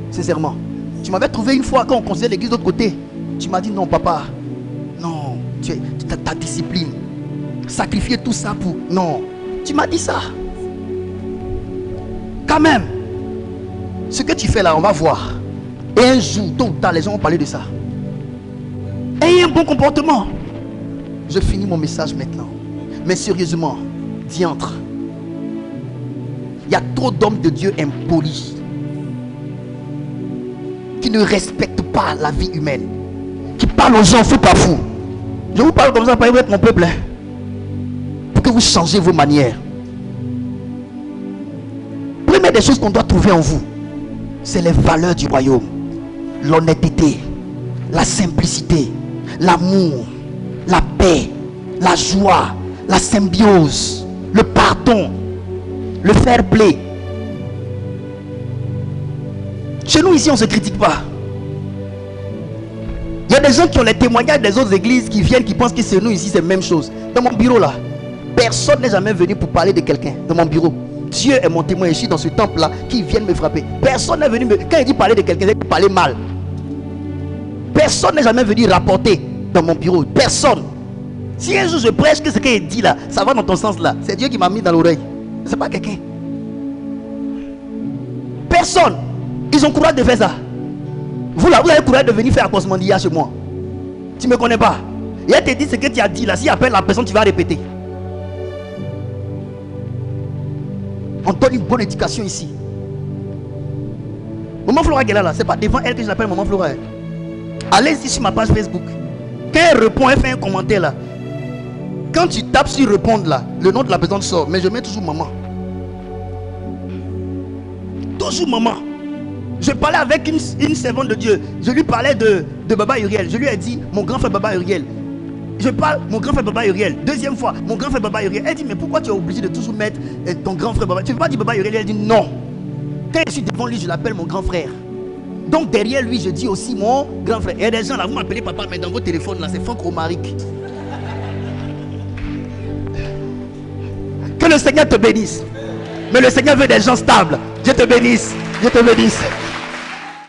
sincèrement, tu m'avais trouvé une fois quand on considère l'église de l'autre côté. Tu m'as dit non papa, non, ta discipline, sacrifier tout ça pour... Non, tu m'as dit ça. Quand même, ce que tu fais là, on va voir. Et un jour, tôt ou tard, les gens vont parler de ça. Ayez un bon comportement. Je finis mon message maintenant. Mais sérieusement, diantre, il y a trop d'hommes de Dieu impolis qui ne respectent pas la vie humaine, qui parlent aux gens fou par fou. Je vous parle comme ça, pour être mon peuple, hein, pour que vous changez vos manières. Première des choses qu'on doit trouver en vous, c'est les valeurs du royaume. L'honnêteté, la simplicité, l'amour, la paix, la joie, la symbiose, le pardon, le fair play. Chez nous ici on ne se critique pas. Il y a des gens qui ont les témoignages des autres églises qui viennent, qui pensent que c'est nous ici, c'est la même chose. Dans mon bureau là, personne n'est jamais venu pour parler de quelqu'un. Dans mon bureau, Dieu est mon témoin. Je suis dans ce temple là, qui viennent me frapper. Personne n'est venu quand il dit parler de quelqu'un, il dit parler mal. Personne n'est jamais venu rapporter dans mon bureau. Personne. Si un jour je prêche que ce qu'il dit là, ça va dans ton sens là, c'est Dieu qui m'a mis dans l'oreille. C'est pas quelqu'un. Personne. Ils ont courage de faire ça. Vous là, vous avez courage de venir faire Akosmandia chez moi. Tu me connais pas. Et elle te dit ce que tu as dit là. Si appelle la personne, tu vas répéter. On donne une bonne éducation ici. Maman Flora Guéla là, c'est pas devant elle que je l'appelle Maman Flora. Allez-y sur ma page Facebook. Quand elle répond, elle fait un commentaire là. Quand tu tapes sur répondre là, le nom de la personne sort. Mais je mets toujours maman. Toujours maman. Je parlais avec une servante de Dieu. Je lui parlais de Baba Uriel. Je lui ai dit, mon grand frère Baba Uriel. Je parle, mon grand frère Baba Uriel. Deuxième fois, mon grand frère Baba Uriel. Elle dit, mais pourquoi tu es obligé de toujours mettre ton grand frère Baba? Tu ne veux pas dire Baba Uriel? Elle dit, non. Quand je suis devant lui, je l'appelle mon grand frère. Donc derrière lui, je dis aussi mon grand frère. Et des gens là, vous m'appelez papa, mais dans vos téléphones là, c'est Franck Romaric. Que le Seigneur te bénisse. Mais le Seigneur veut des gens stables. Dieu te bénisse. Dieu te bénisse.